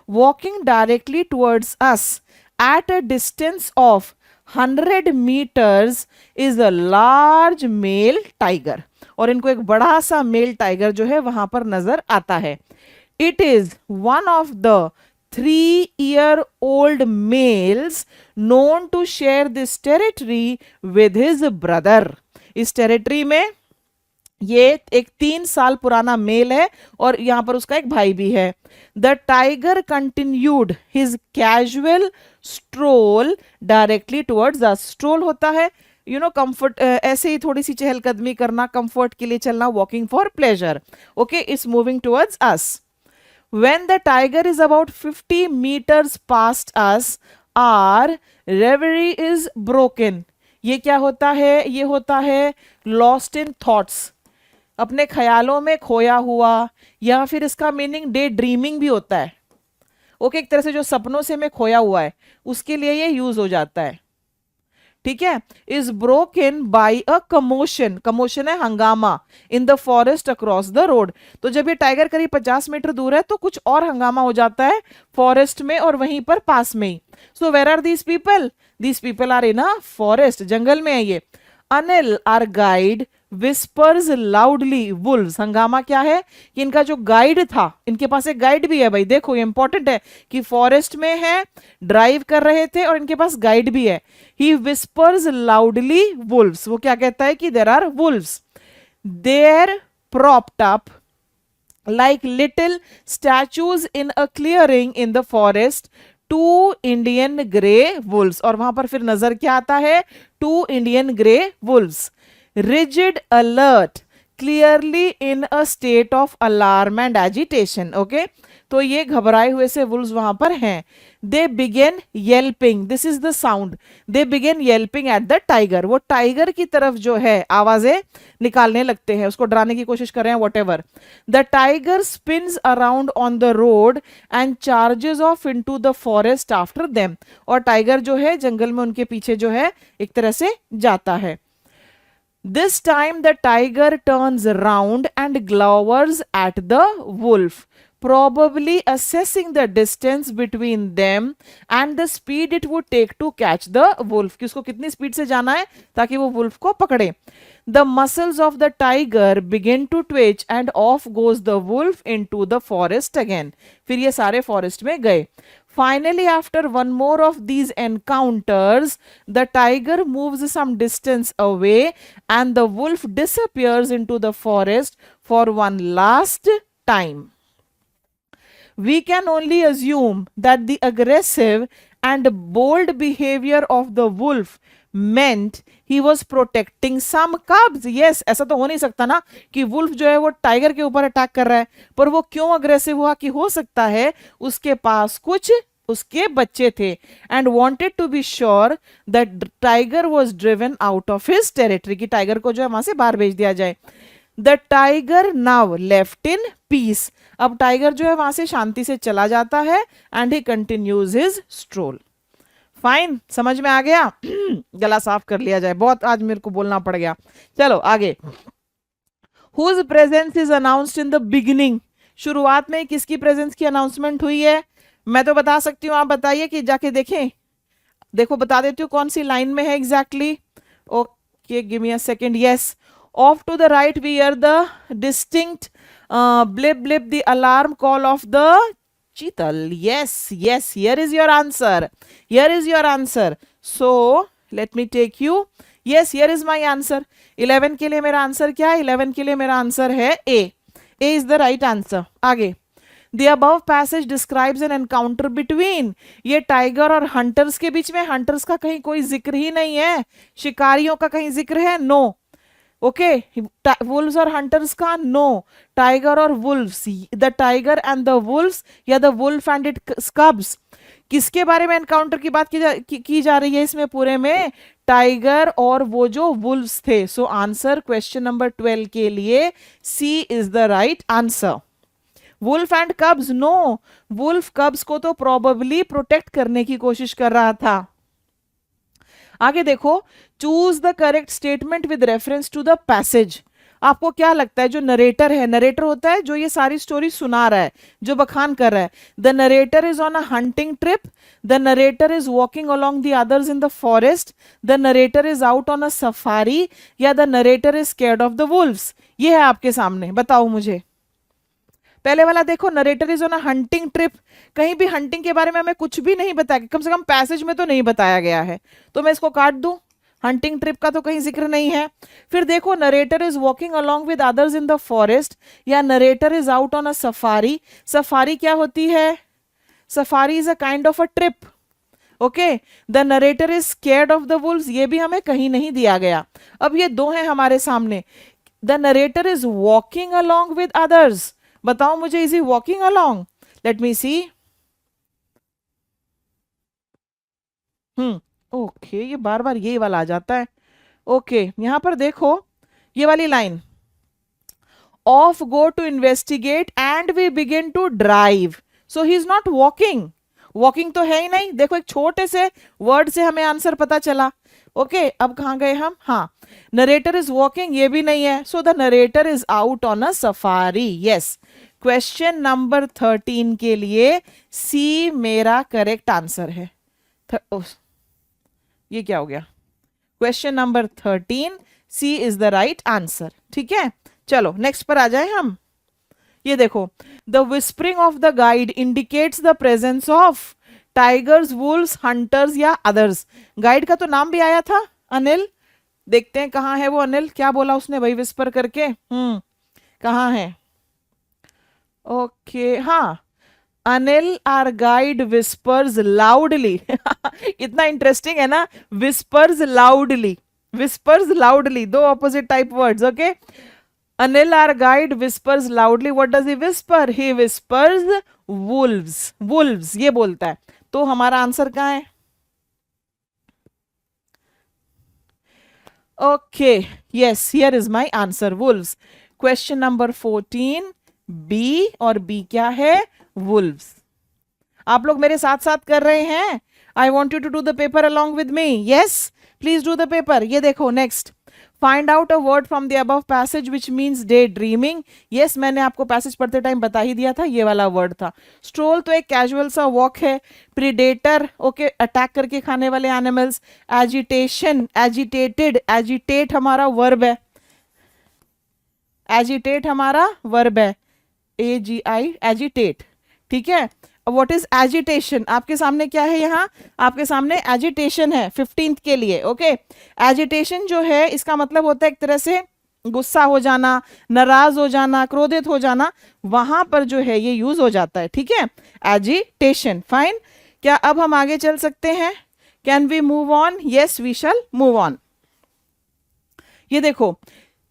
walking directly towards us at a distance of 100 meters is a large male tiger. और इनको एक बड़ा सा मेल टाइगर जो है वहां पर नजर आता है. It is one of the 3-year-old males known to share this territory with his brother. इस टेरिटरी में ये एक 3 साल पुराना मेल है, और यहां पर उसका एक भाई भी है. The tiger continued his casual stroll directly towards us. Stroll होता है कंफर्ट, ऐसे ही थोड़ी सी चहलकदमी करना, कंफर्ट के लिए चलना, walking for pleasure. Okay, is moving towards us. When the tiger is about 50 meters past us, our reverie is broken. ये क्या होता है? ये होता है lost in thoughts, अपने ख्यालों में खोया हुआ, या फिर इसका मीनिंग डे ड्रीमिंग भी होता है. ओके, एक तरह से जो सपनों से मैं खोया हुआ है उसके लिए ये यूज हो जाता है. ठीक है. Is broken by a commotion. Commotion है हंगामा. इन the forest across the road. तो जब ये टाइगर करीब 50 मीटर दूर है तो कुछ और हंगामा हो जाता है फॉरेस्ट में, और वहीं पर पास में ही. So where are these people? These people are in a forest. जंगल में है ये. Anil our guide whispers loudly wolves. हंगामा क्या है? कि इनका जो गाइड था, इनके पास एक गाइड भी है भाई. देखो ये इंपॉर्टेंट है कि फॉरेस्ट में है, ड्राइव कर रहे थे, और इनके पास गाइड भी है. He whispers loudly wolves. वो क्या कहता है? कि there are wolves. There propped up like little statues in a clearing in the forest, 2 Indian grey wolves. और वहां पर फिर नजर क्या आता है? 2 Indian grey wolves, rigid, alert, clearly in a state of alarm and agitation. Okay, तो ये घबराए हुए से wolves वहां पर हैं. They begin yelping. This is the sound. They begin yelping at the tiger. वो टाइगर की तरफ जो है आवाजें निकालने लगते हैं, उसको डराने की कोशिश कर रहे हैं, whatever. The tiger spins around on the road and charges off into the forest after them. और टाइगर जो है जंगल में उनके पीछे जो है एक तरह से जाता है. This time the tiger turns round and glowers at the wolf, probably assessing the distance between them and the speed it would take to catch the wolf. कि उसको कितनी स्पीड से जाना है ताकि वो wolf को पकड़े. The muscles of the tiger begin to twitch and off goes the wolf into the forest again. फिर ये सारे forest में गए. Finally, after one more of these encounters, the tiger moves some distance away and the wolf disappears into the forest for one last time. We can only assume that the aggressive and bold behavior of the wolf meant he was protecting some cubs. Yes, ऐसा तो हो नहीं सकता ना कि wolf जो है वो टाइगर के ऊपर अटैक कर रहा है, पर वो क्यों अग्रेसिव हुआ कि हो सकता है उसके पास कुछ उसके बच्चे थे, and wanted to be sure that tiger was driven out of his territory, कि टाइगर को जो है वहां से बाहर भेज दिया जाए. The tiger now left in peace. अब टाइगर जो है वहां से शांति से चला जाता है and he continues his stroll. Fine, समझ में आ गया. गला साफ कर लिया जाए, बहुत आज मेरे को बोलना पड़ गया. चलो आगे. Whose presence is announced in the beginning. शुरुआत में किसकी प्रेजेंस की अनाउंसमेंट हुई है? मैं तो बता सकती हूँ, आप बताइए कि जाके देखें. देखो बता देती हूँ कौन सी लाइन में है exactly. Okay, give me a second. Yes, off to the right we hear the distinct blip blip, the alarm call of the cheetal. Yes, yes, here is your answer. Here is your answer. So let me take you. Yes, here is my answer. 11 के लिए मेरा answer क्या है? 11 के लिए मेरा answer है A. A is the right answer. आगे. The above passage describes an encounter between. ये टाइगर और हंटर्स के बीच में. हंटर्स का कहीं कोई जिक्र ही नहीं है. शिकारियों का कहीं जिक्र है? नो. ओके, वुल्व्स और हंटर्स का? नो. टाइगर और wolves, the tiger and the wolves या the wolf and its cubs. किसके बारे में एनकाउंटर की बात की जा रही है इसमें पूरे में? टाइगर और वो जो वुल्व्स थे. सो आंसर क्वेश्चन नंबर 12 के लिए C is the right answer. Wolf and cubs? No. Wolf cubs को तो प्रोबेबली प्रोटेक्ट करने की कोशिश कर रहा था. आगे देखो. Choose the correct statement with reference to the passage. आपको क्या लगता है जो नरेटर है, नरेटर होता है जो ये सारी स्टोरी सुना रहा है, जो बखान कर रहा है. The narrator is on a hunting trip, the narrator is walking along the others in the forest, the narrator is out on a safari, या the narrator is scared of the wolves. ये है आपके सामने, बताओ मुझे. पहले वाला देखो, narrator is on a hunting trip. कहीं भी हंटिंग के बारे में हमें कुछ भी नहीं बताया, कम से कम पैसेज में तो नहीं बताया गया है, तो मैं इसको काट दूं. हंटिंग ट्रिप का तो कहीं जिक्र नहीं है. फिर देखो, narrator is walking along with others in the forest, या narrator is out on a safari. Safari क्या होती है? Safari is a kind of a trip. Okay, the narrator is scared of the wolves, ये भी हमें कहीं नहीं दिया गया. अब ये दो हैं हमारे सामने. The narrator is walking along with others. बताओ मुझे, is he walking along? Let me see. Okay, ये बार बार ये वाला आ जाता है. ओके, यहां पर देखो ये वाली line, off go to investigate and we begin to drive. So he is not walking. Walking तो है ही नहीं. देखो, एक छोटे से वर्ड से हमें आंसर पता चला. ओके, अब कहां गए हम? हाँ, नरेटर इज वॉकिंग, ये भी नहीं है. So the narrator is out on a safari. Yes, question number 13 के लिए सी मेरा करेक्ट आंसर है. ये क्या हो गया? Question number 13, C is the right answer. ठीक है, चलो नेक्स्ट पर आ जाए हम. ये देखो, the whispering of the guide indicates the presence of tigers, Wolves, hunters या अदर्स. गाइड का तो नाम भी आया था, अनिल. देखते हैं कहाँ है वो अनिल, क्या बोला उसने भाई विस्पर करके. कहाँ है? ओके, हाँ, Anil our guide whispers loudly. कितना इंटरेस्टिंग है ना, विस्पर्स लाउडली. विस्पर्स लाउडली, दो opposite type words. Okay, Anil our guide whispers loudly. What does he whisper? He whispers wolves. Wolves ये बोलता है. तो हमारा आंसर कहाँ है? Okay, yes, here is my answer, wolves. Question number 14, B. और B क्या है? वुल्व्स. आप लोग मेरे साथ साथ कर रहे हैं? I want you to do the paper along with me. Yes, please do the paper. ये देखो, next, find out a word from the above passage which means daydreaming. Yes, मैंने आपको पैसेज पढ़ते टाइम बता ही दिया था, ये वाला वर्ड था. स्ट्रोल तो एक कैजुअल सा वॉक है. प्रीडेटर, ओके, अटैक करके खाने वाले एनिमल्स. एजिटेशन, एजिटेटेड, एजिटेट हमारा वर्ब है. एजिटेट हमारा वर्ब है, AGI, एजिटेट. ठीक है, व्हाट इज एजिटेशन? आपके सामने क्या है? यहाँ आपके सामने एजिटेशन है 15th के लिए. ओके, एजिटेशन जो है इसका मतलब होता है एक तरह से गुस्सा हो जाना, नाराज हो जाना, क्रोधित हो जाना. वहां पर जो है ये यूज हो जाता है. ठीक है, एजिटेशन. फाइन. क्या अब हम आगे चल सकते हैं? Can we move on? Yes we shall move on. ये देखो,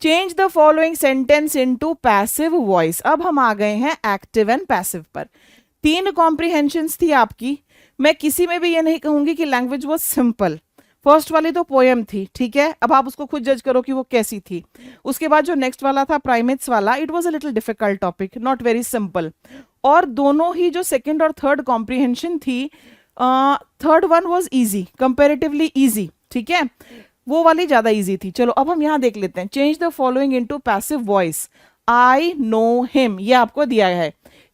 change the following sentence into passive voice. अब हम आ गए हैं एक्टिव एंड पैसिव पर। 3 कॉम्प्रिहेंशंस थी आपकी। मैं किसी में भी ये नहीं कहूंगी कि लैंग्वेज वो सिंपल। फर्स्ट वाली तो पोएम थी, ठीक है, अब आप उसको खुद जज करो कि वो कैसी थी। उसके बाद जो नेक्स्ट वाला था प्राइमेट्स वाला, it was a little difficult topic, not very simple. और दोनों ही जो सेकंड और थर्ड कॉम्प्रिहेंशन थी, third one was easy, comparatively easy, ठीक है, वो वाली ज्यादा इजी थी। चलो अब हम यहां देख लेते हैं। Change the following into passive voice. I know him, ये आपको दिया है।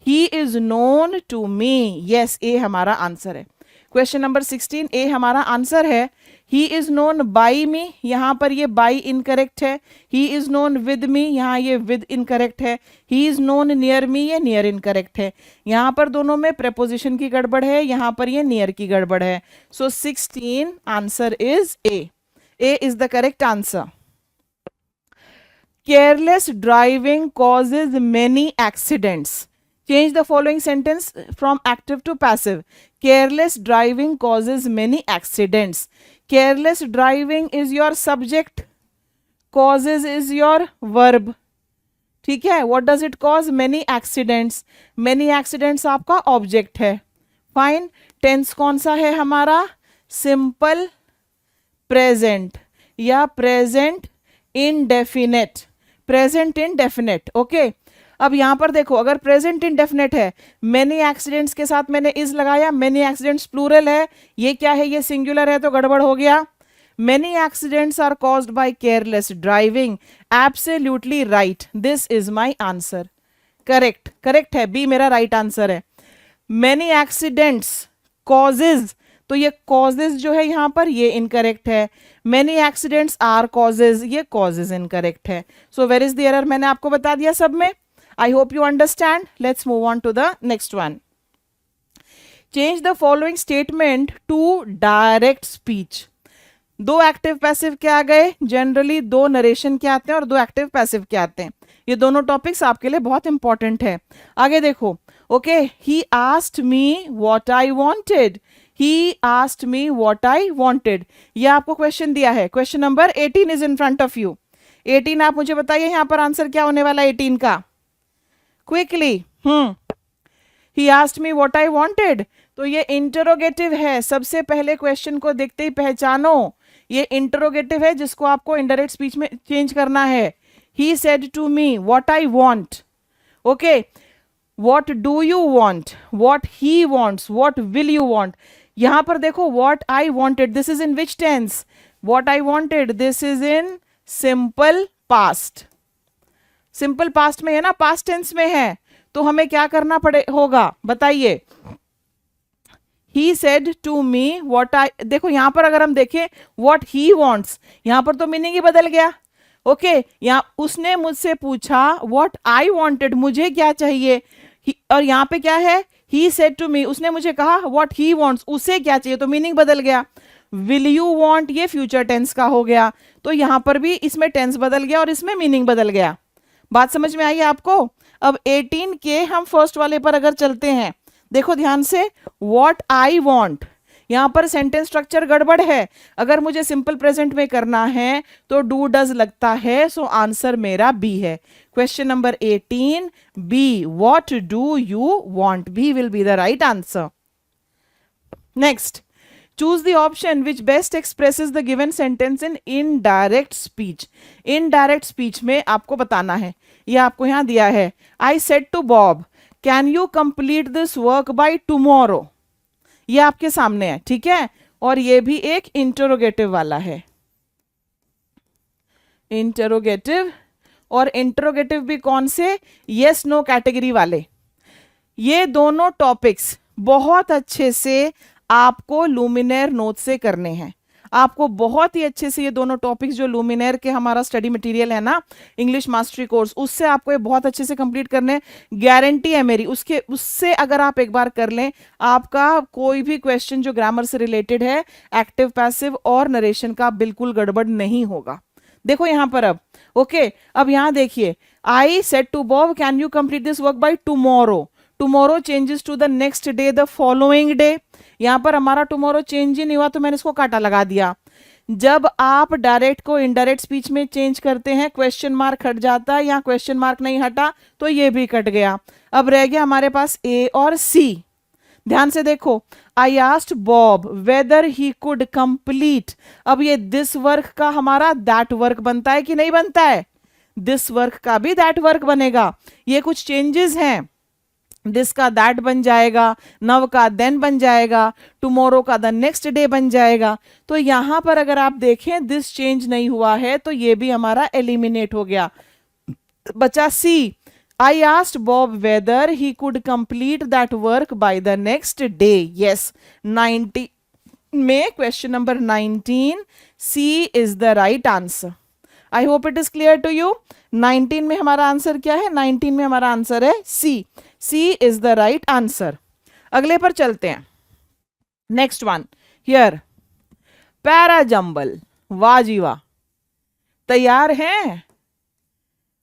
He is known to me, yes, A हमारा आंसर है। क्वेश्चन नंबर 16, ए हमारा आंसर है। ही इज नोन बाई मी, यहां पर ये बाई इनकरेक्ट है। He is known with me, यहां ये विद इनकरेक्ट है। He is known near me, ये नियर इनकरेक्ट है। यहां पर दोनों में प्रेपोजिशन की गड़बड़ है, यहां पर ये नियर की गड़बड़ है। सो 16 answer is a. A is the correct answer. Careless driving causes many accidents. Change the following sentence from active to passive. Careless driving causes many accidents. Careless driving is your subject. Causes is your verb. ठीक है, what does it cause? Many accidents. Many accidents आपका object है. Fine. Tense कौन सा है हमारा? Simple present या present indefinite. Present indefinite, okay. अब यहां पर देखो, अगर प्रेजेंट इनडेफिनेट है, मेनी एक्सीडेंट्स के साथ मैंने इज लगाया, मेनी एक्सीडेंट्स प्लूरल है, ये क्या है? ये सिंगुलर है, तो गड़बड़ हो गया। Many accidents are caused by careless driving. Absolutely right, this is my answer. Correct, correct है, बी मेरा राइट आंसर है। मेनी एक्सीडेंट्स कॉजेज, तो ये कॉजेज जो है यहां पर ये इनकरेक्ट है। मेनी एक्सीडेंट्स आर कॉजेज, ये कॉजेज इनकरेक्ट है। So where is the error? मैंने आपको बता दिया सब में। I hope you understand. Let's move on to the next one. Change the following statement to direct speech. 2 active passive के आ गए, जनरली 2 नरेशन के आते हैं और 2 एक्टिव पैसिव के आते हैं। ये दोनों टॉपिक्स आपके लिए बहुत इंपॉर्टेंट है। आगे देखो, okay, he asked me what I wanted. He asked me what I wanted. ये आपको क्वेश्चन दिया है। Question number 18 is in front of you. 18 आप मुझे बताइए यहां पर आंसर क्या होने वाला है 18 का, quickly. He asked me what I wanted, तो ये इंटरोगेटिव है। सबसे पहले क्वेश्चन को देखते ही पहचानो, ये इंटरोगेटिव है जिसको आपको इनडायरेक्ट स्पीच में चेंज करना है। He said to me what I want. Okay, what do you want? What he wants? What will you want? यहां पर देखो, what I wanted, this is in which tense? What I wanted, this is in simple past. Simple past में है ना, past tense में है, तो हमें क्या करना होगा बताइए। He said to me what I, देखो यहां पर अगर हम देखें what he wants, यहां पर तो मीनिंग ही बदल गया। ओके, यहां उसने मुझसे पूछा what I wanted, मुझे क्या चाहिए, और यहां पे क्या है? He said to me, उसने मुझे कहा what he wants, उसे क्या चाहिए, तो मीनिंग बदल गया। Will you want, ये फ्यूचर टेंस का हो गया, तो यहां पर भी इसमें टेंस बदल गया और इसमें मीनिंग बदल गया। बात समझ में आई आपको? अब 18 के हम फर्स्ट वाले पर अगर चलते हैं, देखो ध्यान से, what I want, यहां पर सेंटेंस स्ट्रक्चर गड़बड़ है। अगर मुझे सिंपल प्रेजेंट में करना है तो डू डज लगता है, सो आंसर मेरा बी है। Question number 18 B, what do you want, B will be the right answer. Next, choose the option which best expresses the given sentence in indirect speech. Indirect speech में आपको बताना है, ये आपको यहां दिया है। I said to Bob can you complete this work by tomorrow, ये आपके सामने है, ठीक है, और ये भी एक इंटरोगेटिव वाला है। इंटरोगेटिव, और इंटरोगेटिव भी कौन से? यस नो कैटेगरी वाले। ये दोनों टॉपिक्स बहुत अच्छे से आपको लुमिनेयर नोट से करने हैं। आपको बहुत ही अच्छे से ये दोनों टॉपिक्स जो लुमिनेयर के हमारा स्टडी मटेरियल है ना, इंग्लिश मास्टरी कोर्स, उससे आपको ये बहुत अच्छे से कंप्लीट करने, गारंटी है मेरी। उससे अगर आप एक बार कर लें, आपका कोई भी क्वेश्चन जो ग्रामर से रिलेटेड है, एक्टिव पैसिव और नरेशन का, बिल्कुल गड़बड़ नहीं होगा। देखो यहां पर अब, ओके, अब यहां देखिए, I said to Bob can you complete this work by tomorrow. Tomorrow changes to the next day, the following day. यहाँ पर हमारा टुमारो चेंज ही नहीं हुआ तो मैंने इसको काटा लगा दिया। जब आप डायरेक्ट को इनडायरेक्ट स्पीच में चेंज करते हैं क्वेश्चन मार्क हट जाता है, यहाँ क्वेश्चन मार्क नहीं हटा तो ये भी कट गया। अब रह गया हमारे पास ए और सी। ध्यान से देखो, आई asked Bob whether he could complete. अब ये दिस वर्क का हमारा दैट वर्क बनता है कि नहीं बनता है? दिस वर्क का भी दैट वर्क बनेगा। ये कुछ चेंजेस हैं, दिस का दैट बन जाएगा, नव का देन बन जाएगा, टुमारो का द नेक्स्ट डे बन जाएगा। तो यहां पर अगर आप देखें दिस चेंज नहीं हुआ है तो ये भी हमारा एलिमिनेट हो गया। बचा C, I asked Bob whether he could complete that work by the next day. Yes, 90 में question number 19 C is the right answer. I hope it is clear to you. 19 में हमारा आंसर क्या है? 19 में हमारा आंसर है सी। C is the right answer. अगले पर चलते हैं। Next one here, parajumble. वाह जी वाह, तैयार हैं?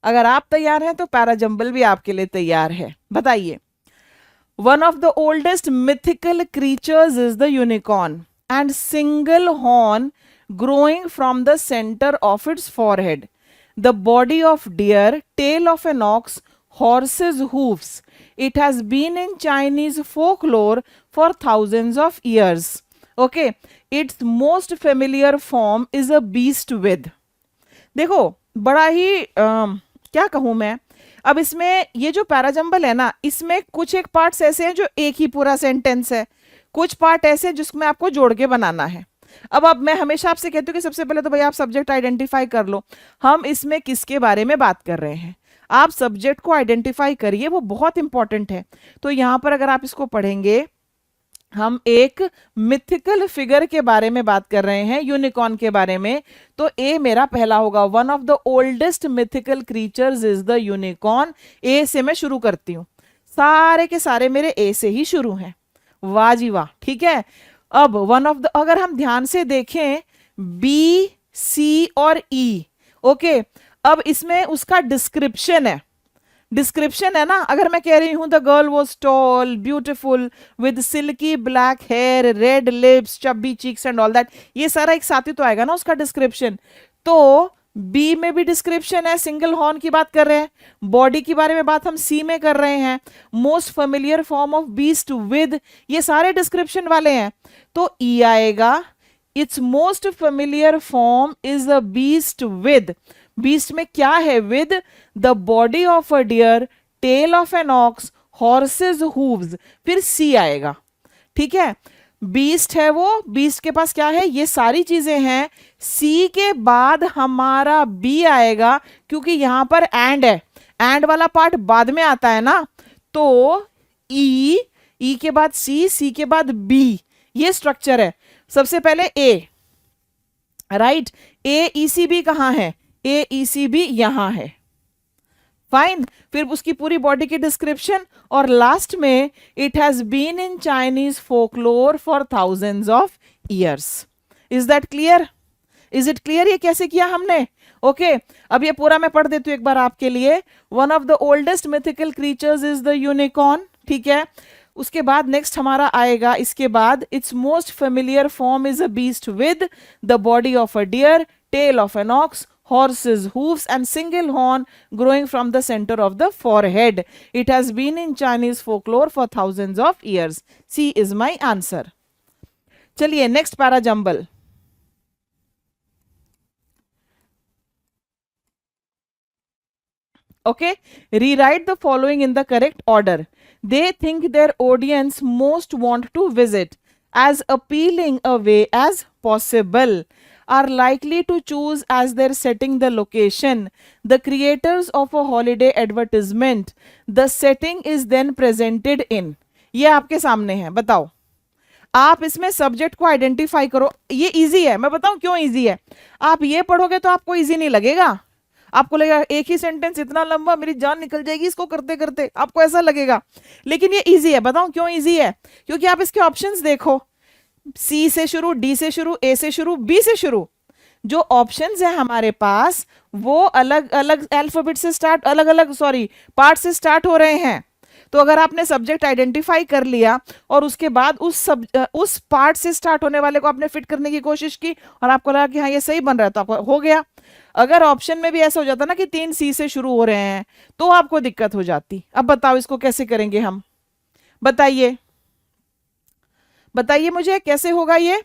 अगर आप तैयार हैं तो पैराजंबल भी आपके लिए तैयार है। बताइए, one of the oldest mythical creatures is the unicorn and single horn growing from the center of its forehead, the body of deer, tail of an ox, horse's hoofs. It has been in Chinese folklore for thousands of years. Okay, its most familiar form is a beast with. देखो, बड़ा ही क्या कहूँ मैं, अब इसमें ये जो parajumble है ना, इसमें कुछ एक पार्ट्स ऐसे हैं जो एक ही पूरा सेंटेंस है, कुछ पार्ट ऐसे हैं जिसमें आपको जोड़ के बनाना है। अब मैं हमेशा आपसे कहती हूँ कि सबसे पहले तो भाई आप सब्जेक्ट आइडेंटिफाई कर लो, हम इसमें किसके बारे में बात कर रहे हैं। आप सब्जेक्ट को आइडेंटिफाई करिए, वो बहुत इंपॉर्टेंट है। तो यहां पर अगर आप इसको पढ़ेंगे, हम एक मिथिकल फिगर के बारे में बात कर रहे हैं, यूनिकॉर्न के बारे में, तो ए मेरा पहला होगा। One of the oldest mythical creatures is the unicorn. A से मैं शुरू करती हूँ, सारे के सारे मेरे ए से ही शुरू हैं। वाह जी वाह, ठीक है। अब वन ऑफ द, अगर हम ध्यान से देखें, बी सी और ई, ओके, अब इसमें उसका डिस्क्रिप्शन है, डिस्क्रिप्शन है ना। अगर मैं कह रही हूं the girl was tall beautiful with silky black hair, red lips, chubby cheeks and all that, ये सारा एक साथ ही तो आएगा ना उसका डिस्क्रिप्शन। तो बी में भी डिस्क्रिप्शन है, सिंगल हॉर्न की बात कर रहे हैं। बॉडी के बारे में बात हम सी में कर रहे हैं। Most familiar form of beast with, ये सारे डिस्क्रिप्शन वाले हैं। तो ई आएगा, it's most familiar form is a beast with. Beast में क्या है? With the body of a deer, tail of an ox, horses hooves, फिर सी आएगा। ठीक है, बीस्ट है वो, बीस्ट के पास क्या है? ये सारी चीजें हैं। सी के बाद हमारा बी आएगा, क्योंकि यहां पर एंड है, एंड वाला पार्ट बाद में आता है ना। तो ई, ई के बाद सी, सी के बाद बी, ये स्ट्रक्चर है। सबसे पहले ए, राइट, ए ई सी बी कहां है? ए ई सी बी यहां है, फाइन। फिर उसकी पूरी बॉडी की डिस्क्रिप्शन, और लास्ट में it has been in Chinese folklore for thousands of years. Is that clear? Is it clear ये कैसे किया हमने? ओके, अब ये पूरा मैं पढ़ देती हूं एक बार आपके लिए। One of the oldest mythical creatures is the unicorn, ठीक है। उसके बाद नेक्स्ट हमारा आएगा, इसके बाद it's most familiar form is a beast with the body of a deer, tail of an ox, horses, hooves and single horn growing from the center of the forehead. It has been in Chinese folklore for thousands of years. C is my answer. चलिए next parajumble. Okay, rewrite the following in the correct order. They think their audience most want to visit as appealing a way as possible, are likely to choose as their setting the location, the creators of a holiday advertisement, the setting is then presented in. ये आपके सामने है, बताओ। आप इसमें subject को identify करो। ये इजी है, मैं बताऊं क्यों इजी है। आप ये पढ़ोगे तो आपको इजी नहीं लगेगा, आपको लगेगा एक ही सेंटेंस इतना लंबा, मेरी जान निकल जाएगी इसको करते करते, आपको ऐसा लगेगा। लेकिन ये इजी है, बताऊं क्यों इजी है? क्योंकि आप इसके ऑप्शंस देखो, सी से शुरू, डी से शुरू, ए से शुरू, बी से शुरू। जो ऑप्शंस है हमारे पास वो अलग अलग अल्फाबेट से स्टार्ट, अलग अलग पार्ट से स्टार्ट हो रहे हैं। तो अगर आपने सब्जेक्ट आइडेंटिफाई कर लिया और उसके बाद उस पार्ट से स्टार्ट होने वाले को आपने फिट करने की कोशिश की और आपको लगा कि हाँ ये सही बन रहा है, तो आपको हो गया। अगर ऑप्शन में भी ऐसा हो जाता ना कि 3 C से शुरू हो रहे हैं, तो आपको दिक्कत हो जाती। अब बताओ इसको कैसे करेंगे हम, बताइए बताइए मुझे कैसे होगा ये।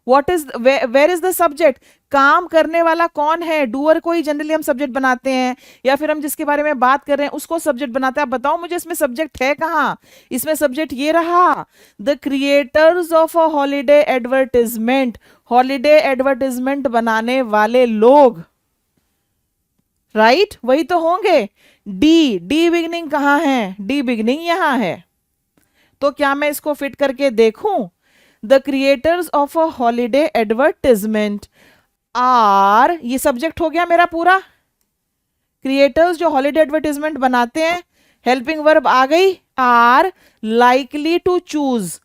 What is where is the subject, काम करने वाला कौन है, डूअर को ही जनरली हम सब्जेक्ट बनाते हैं, या फिर हम जिसके बारे में बात कर रहे हैं उसको सब्जेक्ट बनाते हैं। आप बताओ मुझे इसमें सब्जेक्ट है कहाँ, इसमें सब्जेक्ट ये रहा, the creators of a holiday advertisement, holiday advertisement बनाने वाले लोग, राइट वही तो होंगे। डी बिगनिंग कहाँ है, डी बिगनिंग यहां है। तो क्या मैं इसको फिट करके देखूं, the creators of a holiday advertisement are, ये सब्जेक्ट हो गया मेरा पूरा, क्रिएटर्स जो हॉलीडे एडवर्टिजमेंट बनाते हैं, हेल्पिंग वर्ब आ गई, are likely to choose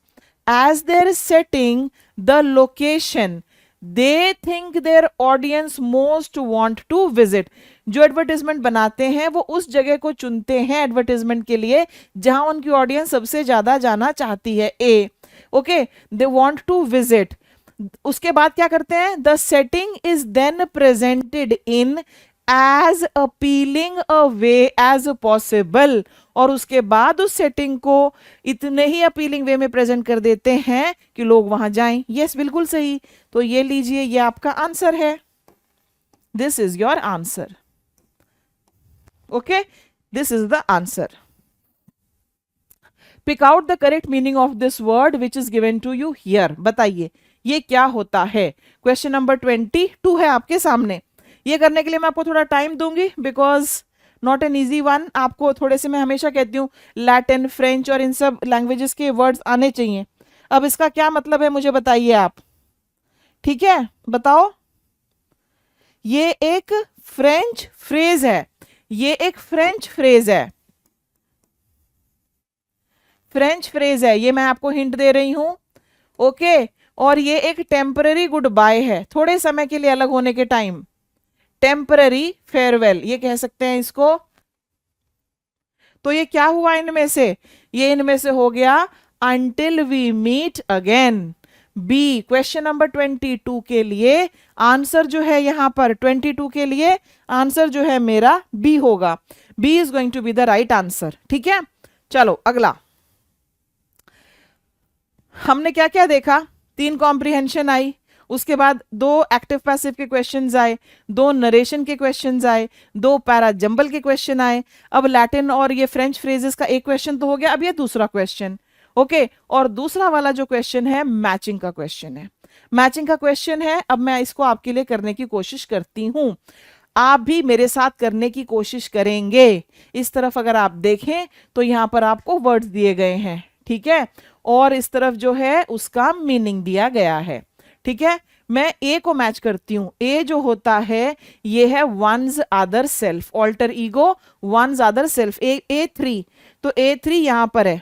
as their setting the location they think their audience most want to visit. जो एडवर्टिजमेंट बनाते हैं वो उस जगह को चुनते हैं एडवर्टिजमेंट के लिए जहां उनकी ऑडियंस सबसे ज्यादा जाना चाहती है, uh okay, they want to visit. उसके बाद क्या करते हैं, the setting is then presented in as appealing a way as possible, और उसके बाद उस सेटिंग को इतने ही अपीलिंग वे में प्रेजेंट कर देते हैं कि लोग वहां जाएं। यस बिल्कुल सही। तो ये लीजिए, ये आपका आंसर है, this is your answer. Okay, this is the answer. Pick out the correct meaning of this word which is given to you here. बताइए ये क्या होता है। क्वेश्चन नंबर 22 है आपके सामने। ये करने के लिए मैं आपको थोड़ा टाइम दूंगी, because not an easy one. आपको थोड़े से, मैं हमेशा कहती हूँ लैटिन, फ्रेंच और इन सब लैंग्वेजेस के वर्ड्स आने चाहिए। अब इसका क्या मतलब है मुझे बताइए आप, ठीक है बताओ। ये एक फ्रेंच फ्रेज है, ये एक फ्रेंच फ्रेज है, फ्रेंच फ्रेज है, ये मैं आपको हिंट दे रही हूं, ओके। और ये एक टेम्पररी गुड बाय है, थोड़े समय के लिए अलग होने के टाइम, टेम्पररी फेयरवेल ये कह सकते हैं इसको। तो ये क्या हुआ इनमें से, ये इनमें से हो गया until we meet again. B, question number 22 के लिए आंसर जो है यहां पर 22 के लिए आंसर जो है मेरा बी होगा। B is going to be the right answer, ठीक है। चलो अगला, हमने क्या क्या देखा, 3 कॉम्प्रिहेंशन आई, उसके बाद 2 एक्टिव पैसिव के क्वेश्चंस आए, 2 नरेशन के क्वेश्चंस आए, 2 पैरा जंबल के क्वेश्चन आए। अब लैटिन और ये फ्रेंच फ्रेजेस का एक क्वेश्चन तो हो गया, अब ये दूसरा क्वेश्चन, ओके। और दूसरा वाला जो क्वेश्चन है मैचिंग का क्वेश्चन है, मैचिंग का क्वेश्चन है। अब मैं इसको आपके लिए करने की कोशिश करती हूं, आप भी मेरे साथ करने की कोशिश करेंगे। इस तरफ अगर आप देखें तो यहां पर आपको वर्ड्स दिए गए हैं, ठीक है, और इस तरफ जो है उसका मीनिंग दिया गया है, ठीक है। मैं ए को मैच करती हूं, ए जो होता है ये है one's other self, alter ego one's other self, A3, तो A3 यहां पर है,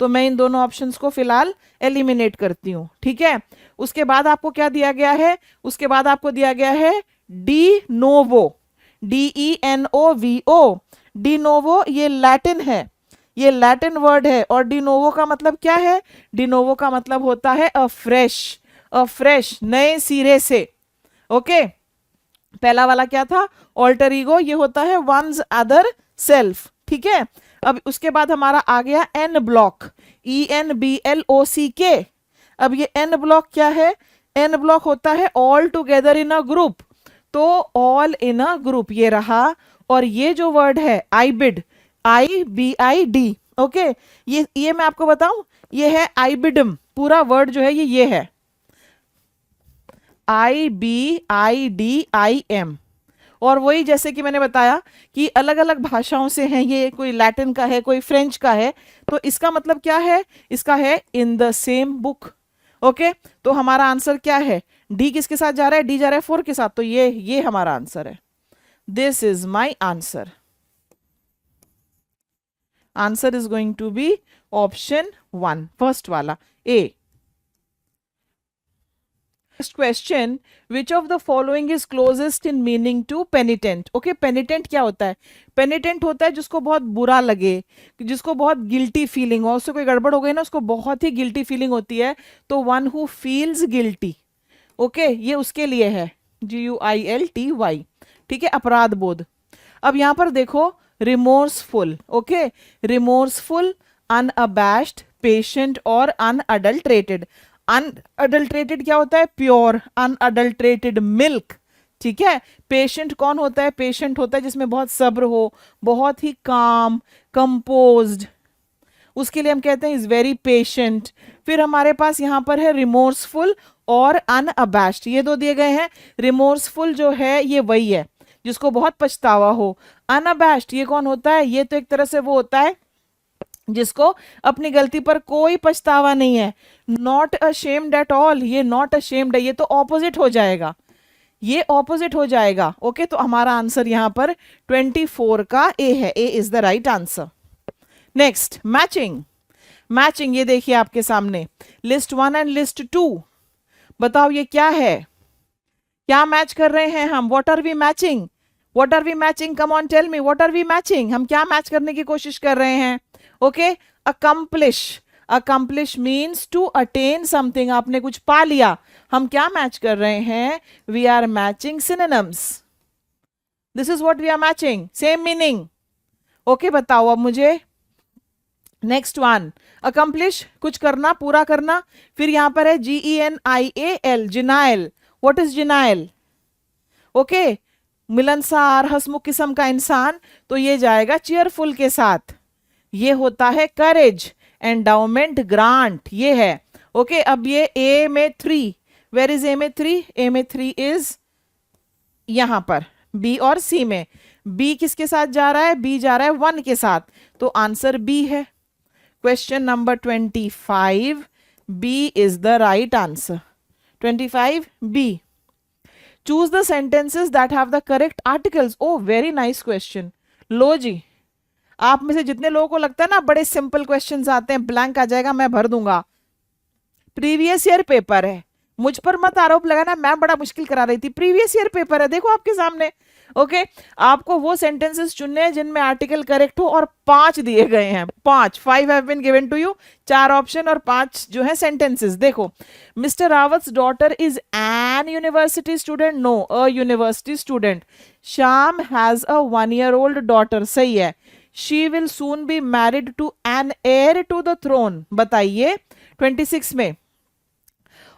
तो मैं इन दोनों ऑप्शंस को फिलहाल एलिमिनेट करती हूं, ठीक है। उसके बाद आपको क्या दिया गया है, उसके बाद आपको दिया गया है de novo, DENOVO, de novo ये लैटिन है, ये लैटिन वर्ड है, और डिनोवो का मतलब क्या है, डिनोवो का मतलब होता है अ फ्रेश, नए सिरे से, ओके। पहला वाला क्या था, ऑल्टर ईगो, ये होता है वंस अदर सेल्फ, ठीक है। अब उसके बाद हमारा आ गया एन ब्लॉक, ENBLOCK। अब ये एन ब्लॉक क्या है, एन ब्लॉक होता है all together in a group, तो ऑल इन अ ग्रुप ये रहा। और ये जो वर्ड है आईबिड, IBID, ओके, ये मैं आपको बताऊं, ये है आईबिडम, पूरा वर्ड जो है ये है IBIDIM। और वही जैसे कि मैंने बताया कि अलग अलग भाषाओं से हैं ये, कोई लैटिन का है, कोई फ्रेंच का है, तो इसका मतलब क्या है, इसका है in the same book, okay. तो हमारा आंसर क्या है, डी किसके साथ जा रहा है, डी जा रहा है 4 के साथ, तो ये हमारा आंसर है, this is my answer. Answer is going to be option 1, first वाला A. Question, which of the following is closest in meaning to penitent? Okay, penitent क्या होता है? पेनिटेंट होता है जिसको बहुत बुरा लगे, जिसको बहुत गिल्टी फीलिंग हो, उससे कोई गड़बड़ हो गई ना, उसको बहुत ही गिल्टी फीलिंग होती है, तो one who feels guilty. Okay, ये उसके लिए है, GUILTY, ठीक है, अपराध बोध। अब यहां पर देखो, रिमोर्सफुल, ओके, रिमोर्सफुल, अनअबैश्ड, पेशेंट और अनअडल्ट्रेटेड। अनअडल्ट्रेटेड क्या होता है? प्योर, अनअडल्ट्रेटेड मिल्क, ठीक है। पेशेंट कौन होता है? पेशेंट होता है जिसमें बहुत सब्र हो, बहुत ही काम, कंपोज्ड, उसके लिए हम कहते हैं इज वेरी पेशेंट। फिर हमारे पास यहां पर है रिमोर्सफुल और अनअबैश्ड, ये दो दिए गए हैं। रिमोर्सफुल जो है ये वही है जिसको बहुत पछतावा हो। अनअबैश्ड ये कौन होता है? ये तो एक तरह से वो होता है जिसको अपनी गलती पर कोई पछतावा नहीं है। नॉट अशेम्ड एट ऑल, ये नॉट अशेम्ड है, ये तो ऑपोजिट हो जाएगा, ये ऑपोजिट हो जाएगा। ओके, तो हमारा आंसर यहां पर 24 का ए है, A is the right answer. Next, matching. Matching, ये देखिए आपके सामने लिस्ट 1 एंड लिस्ट 2। बताओ ये क्या है? क्या मैच कर रहे हैं हम? What are we matching? What are we matching? Come on tell me, what are we matching? हम क्या मैच करने की कोशिश कर रहे हैं? Okay, accomplish. Accomplish means to attain something, आपने कुछ पा लिया। हम क्या मैच कर रहे हैं? We are matching synonyms. This is what we are matching, same meaning. Okay, बताओ अब मुझे नेक्स्ट वन, अकम्प्लिश, कुछ करना, पूरा करना। फिर यहां पर है GENIAL, genial. What is genial? Okay, मिलनसार, हंसमुख किस्म का इंसान, तो ये जाएगा चीयरफुल के साथ। ये होता है करेज, एंडाउमेंट, ग्रांट, ये है। ओके, अब ये ए में 3, वेर इज ए में 3? ए में 3 इज यहां पर बी और सी में। बी किसके साथ जा रहा है? बी जा रहा है 1 के साथ, तो आंसर बी है। Question number 25, B is the right answer. 25 B. Choose the sentences that have the correct articles. Oh very nice question. लो जी, आप में से जितने लोगों को लगता है ना बड़े सिंपल क्वेश्चंस आते हैं, ब्लैंक आ जाएगा, मैं भर दूंगा। प्रीवियस ईयर पेपर है, मुझ पर मत आरोप लगाना मैं बड़ा मुश्किल करा रही थी। प्रीवियस ईयर पेपर है, देखो आपके सामने। ओके, आपको वो सेंटेंसेस चुनने हैं जिनमें आर्टिकल करेक्ट हो, और 5 दिए गए हैं, 5, 5 have been given to you, 4 option और 5 जो है सेंटेंसेस। देखो, mister Rawat's daughter is an university student, no, a university student. Shyam has a 1-year-old daughter, सही है। She will soon be married to an heir to the throne, बताइए 26 में।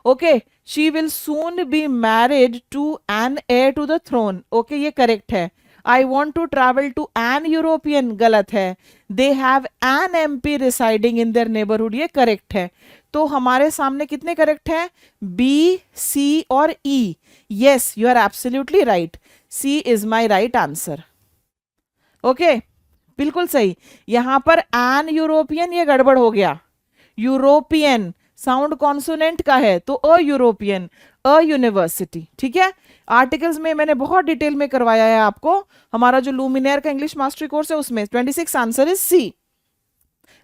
Okay, she will soon be married to an heir to the throne, okay, ये correct है। I want to travel to N European, गलत है। They have an MP residing in their neighbourhood, ये correct है। तो हमारे सामने कितने करेक्ट हैं? बी, सी और E. Yes, you are absolutely right, C is my right answer. Okay, बिल्कुल सही। यहां पर एन यूरोपियन, ये गड़बड़ हो गया। यूरोपियन साउंड कॉन्सोनेंट का है, तो अ यूरोपियन, अ यूनिवर्सिटी, ठीक है। आर्टिकल्स में मैंने बहुत डिटेल में करवाया है आपको, हमारा जो लुमिनेयर का इंग्लिश मास्टरी कोर्स है उसमें। 26 answer is C.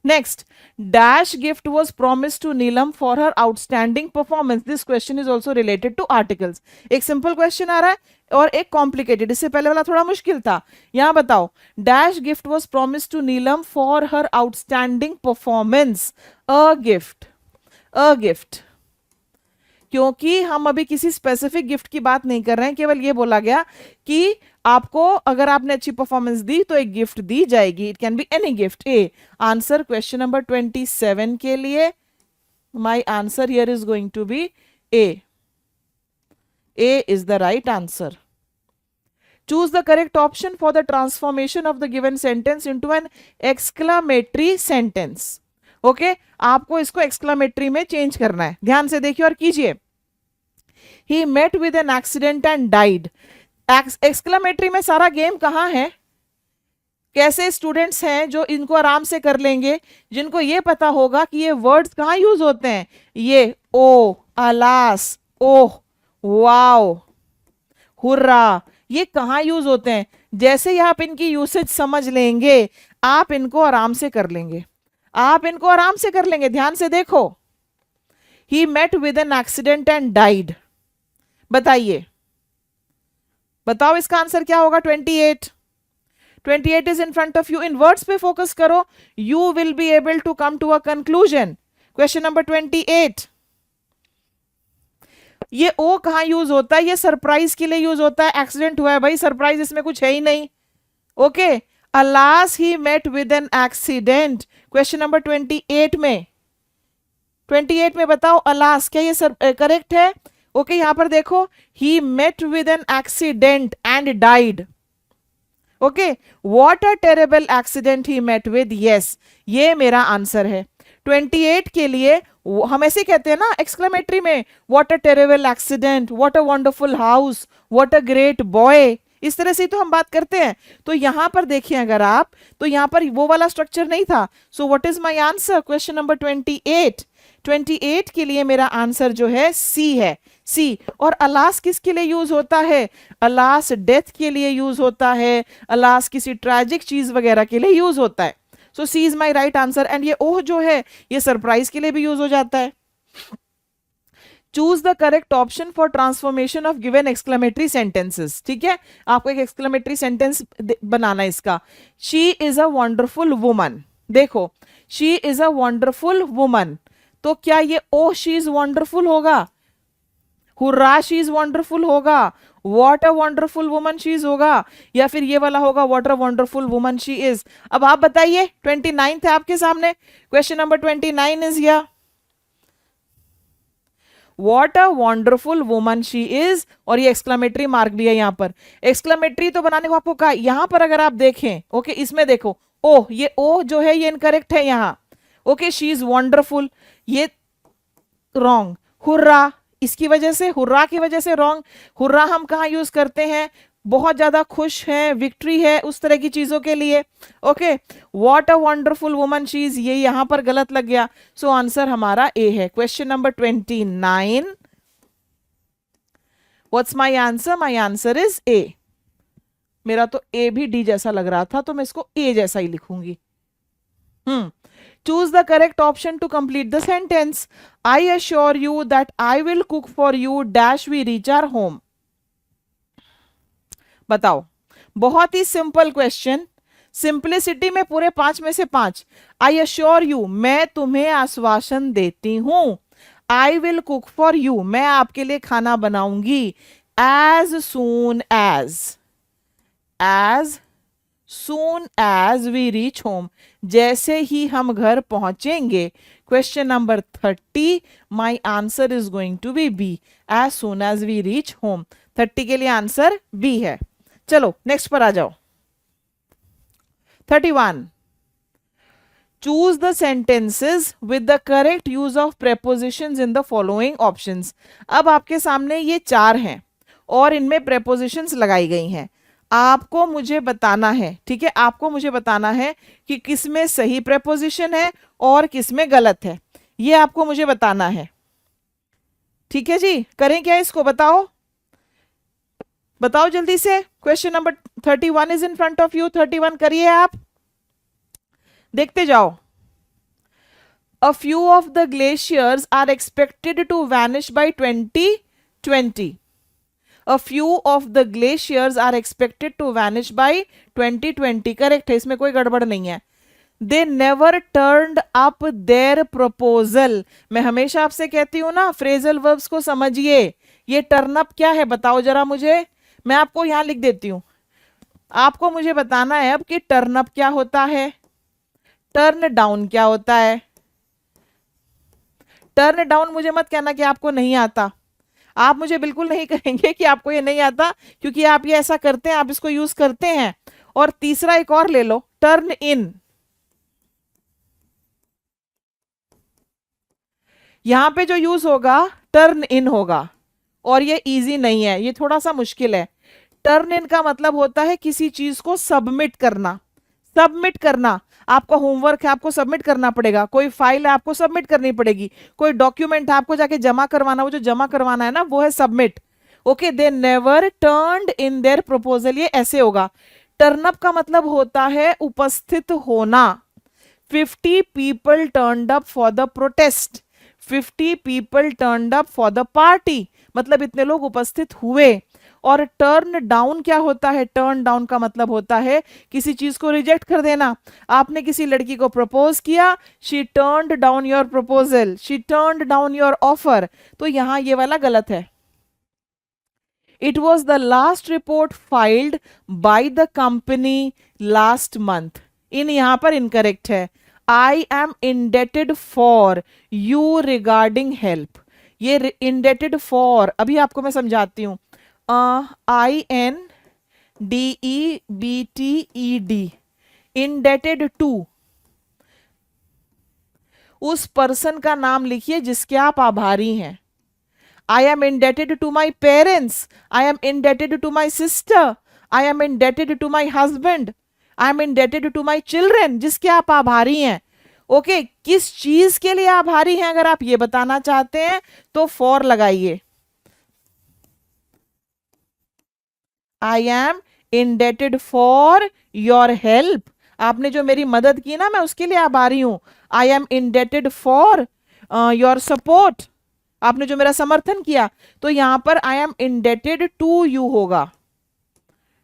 Next, dash gift was promised to Neelam for her outstanding performance. This question is also related to articles. एक सिंपल क्वेश्चन आ रहा है और एक कॉम्प्लिकेटेड, इससे पहले वाला थोड़ा मुश्किल था। यहां बताओ, dash gift was promised to Neelam for her outstanding performance. A gift, a gift, क्योंकि हम अभी किसी स्पेसिफिक गिफ्ट की बात नहीं कर रहे हैं, केवल ये बोला गया कि आपको अगर आपने अच्छी परफॉर्मेंस दी तो एक गिफ्ट दी जाएगी। It can be any gift. A answer question number 27 के लिए, my answer here is going to be A. A is the right answer. Choose the correct option for the transformation of the given sentence into an exclamatory sentence. Okay, आपको इसको exclamatory में change करना है, ध्यान से देखिए और कीजिए। He met with an accident and died. Exclamatory में सारा गेम कहां है? कैसे स्टूडेंट्स हैं जो इनको आराम से कर लेंगे, जिनको ये पता होगा कि ये वर्ड्स कहां यूज होते हैं। ये ओ, अलास, ओह, वाओ, हुर्रा, ये कहां यूज होते हैं। जैसे ही आप इनकी यूसेज समझ लेंगे, आप इनको आराम से कर लेंगे, आप इनको आराम से कर लेंगे। ध्यान से देखो, he met with an accident and died, बताइए, बताओ इसका आंसर क्या होगा? 28। 28 is in front of you, in words पे फोकस करो, you will be able to come to a conclusion. Question number 28, ये ओ कहां यूज होता है? ये सरप्राइज के लिए यूज होता है। एक्सीडेंट हुआ है भाई, सरप्राइज इसमें कुछ है ही नहीं। Okay, alas he met with an accident. Question number 28 में, 28 में बताओ अलास, क्या ये करेक्ट है? ओके, यहां पर देखो, he met with an accident and died. Okay, what a terrible accident he met with, yes, ये मेरा आंसर है 28 के लिए। हम ऐसे कहते हैं ना एक्सक्लेमेटरी में, what a terrible accident, what a wonderful house, what a great boy, इस तरह से तो हम बात करते हैं। तो यहां पर देखिए अगर आप, तो यहां पर वो वाला स्ट्रक्चर नहीं था। So what is my answer? Question number 28, 28 के लिए मेरा आंसर जो है सी है, सी। और अलास किसके लिए यूज होता है? अलास डेथ के लिए यूज होता है, अलास किसी ट्रेजिक चीज वगैरह के लिए यूज होता है। So C is my right answer. And ये ओह जो है, ये सरप्राइज के लिए भी यूज हो जाता है। Choose the correct option for transformation of given exclamatory sentences. ठीक है, आपको एक एक्सक्लेमेटरी सेंटेंस बनाना है इसका। She is a wonderful woman, देखो, she is a wonderful woman, तो क्या ये ओह शी इज वंडरफुल होगा? हुर्रा शी इज वंडरफुल होगा? What a wonderful woman she is होगा? या फिर ये वाला होगा, what a wonderful woman she is? अब आप बताइए, 29 है आपके सामने। क्वेश्चन नंबर 29 इज या what a wonderful woman she is, और ये एक्सक्लेमेटरी मार्क भी है यहां पर। एक्सक्लेमेटरी तो बनाने को आपको कहा, यहां पर अगर आप देखें, ओके, इसमें देखो, ओह, ये ओह जो है ये इनकरेक्ट है यहां। ओके, शी इज वंडरफुल, ये रॉन्ग। हुर्रा, इसकी वजह से, हुर्रा की वजह से रॉन्ग। हुर्रा हम कहाँ यूज करते हैं? बहुत ज्यादा खुश है, विक्ट्री है, उस तरह की चीजों के लिए। Okay, what a wonderful woman she is, ये यहां पर गलत लग गया। सो आंसर हमारा ए है। Question number 29, what's my answer? My answer is a. मेरा तो ए भी डी जैसा लग रहा था, तो मैं इसको ए जैसा ही लिखूंगी। Choose the correct option to complete the sentence. I assure you that I will cook for you dash we reach our home. बताओ, बहुत ही सिंपल क्वेश्चन, सिंपलिसिटी में पूरे 5 में से 5। आई अश्योर यू, मैं तुम्हें आश्वासन देती हूं। I will cook for you, मैं आपके लिए खाना बनाऊंगी। As soon as soon as we reach home, जैसे ही हम घर पहुंचेंगे। Question number 30, my answer is going to be B, as soon as we reach home। 30 के लिए आंसर बी है। चलो नेक्स्ट पर आ जाओ। 31, choose the sentences with the correct use of prepositions in the following options. अब आपके सामने ये 4 हैं और इनमें प्रेपोजिशंस लगाई गई हैं। आपको मुझे बताना है, ठीक है, आपको मुझे बताना है कि किसमें सही प्रेपोजिशन है और किसमें गलत है, ये आपको मुझे बताना है। ठीक है जी, करें क्या इसको? बताओ, बताओ जल्दी से। Question number 31 is in front of you. 31 करिए आप, देखते जाओ। A few of the glaciers are expected to vanish by 2020। A few of the glaciers are expected to vanish by 2020। Correct है, इसमें कोई गड़बड़ नहीं है। They never turned up their proposal। मैं हमेशा आपसे कहती हूं ना, फ्रेजल वर्ब्स को समझिए। ये टर्न अप क्या है बताओ जरा मुझे, मैं आपको यहां लिख देती हूं। आपको मुझे बताना है अब कि टर्न अप क्या होता है, टर्न डाउन क्या होता है। टर्न डाउन मुझे मत कहना कि आपको नहीं आता, आप मुझे बिल्कुल नहीं कहेंगे कि आपको ये नहीं आता, क्योंकि आप ये ऐसा करते हैं, आप इसको यूज करते हैं। और तीसरा एक और ले लो, टर्न इन। यहां पे जो यूज होगा टर्न इन होगा, और ये इजी नहीं है, ये थोड़ा सा मुश्किल है। टर्न इन का मतलब होता है किसी चीज को सबमिट करना। सबमिट करना, आपका होमवर्क है, आपको सबमिट करना पड़ेगा। कोई फाइल है, आपको सबमिट करनी पड़ेगी। कोई डॉक्यूमेंट है, आपको जाके जमा करवाना, वो जो जमा करवाना है ना, वो है submit. Okay, they never turned in their proposal, ये ऐसे होगा। टर्नअप का मतलब होता है उपस्थित होना। 50 people turned up for the protest। 50 people turned up for the party। मतलब इतने लोग उपस्थित हुए। और टर्न डाउन क्या होता है? टर्न डाउन का मतलब होता है किसी चीज को रिजेक्ट कर देना। आपने किसी लड़की को प्रपोज किया, she turned down your proposal, she turned down your offer, तो यहां ये वाला गलत है। It was the last report filed by the company last month. इन यहां पर incorrect है। I am indebted for you regarding help. ये indebted for, अभी आपको मैं समझाती हूं। INDEBTED, indebted to, उस पर्सन का नाम लिखिए जिसके आप आभारी हैं। I am indebted to my parents. I am indebted to my sister. I am indebted to my husband. I am indebted to my children. जिसके आप आभारी हैं। ओके, किस चीज के लिए आभारी हैं अगर आप ये बताना चाहते हैं तो फॉर लगाइए। I am indebted for your help. आपने जो मेरी मदद की ना, मैं उसके लिए आभारी हूं। I am indebted for your support. आपने जो मेरा समर्थन किया, तो यहां पर I am indebted to you होगा।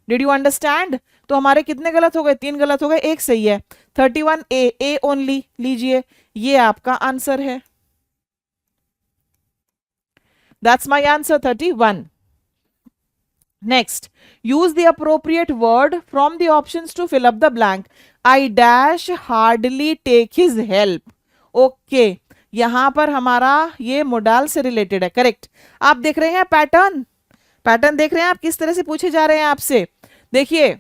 Did you understand? तो हमारे कितने गलत हो गए? 3 गलत हो गए, 1 सही है। 31 ए ओनली लीजिए, ये आपका आंसर है। That's my answer 31। Next, use the appropriate word from the options to fill up the blank. I dash hardly take his help. Okay, यहां पर हमारा ये मोडाल से रिलेटेड है, करेक्ट। आप देख रहे हैं पैटर्न, पैटर्न देख रहे हैं आप किस तरह से पूछे जा रहे हैं आपसे। देखिए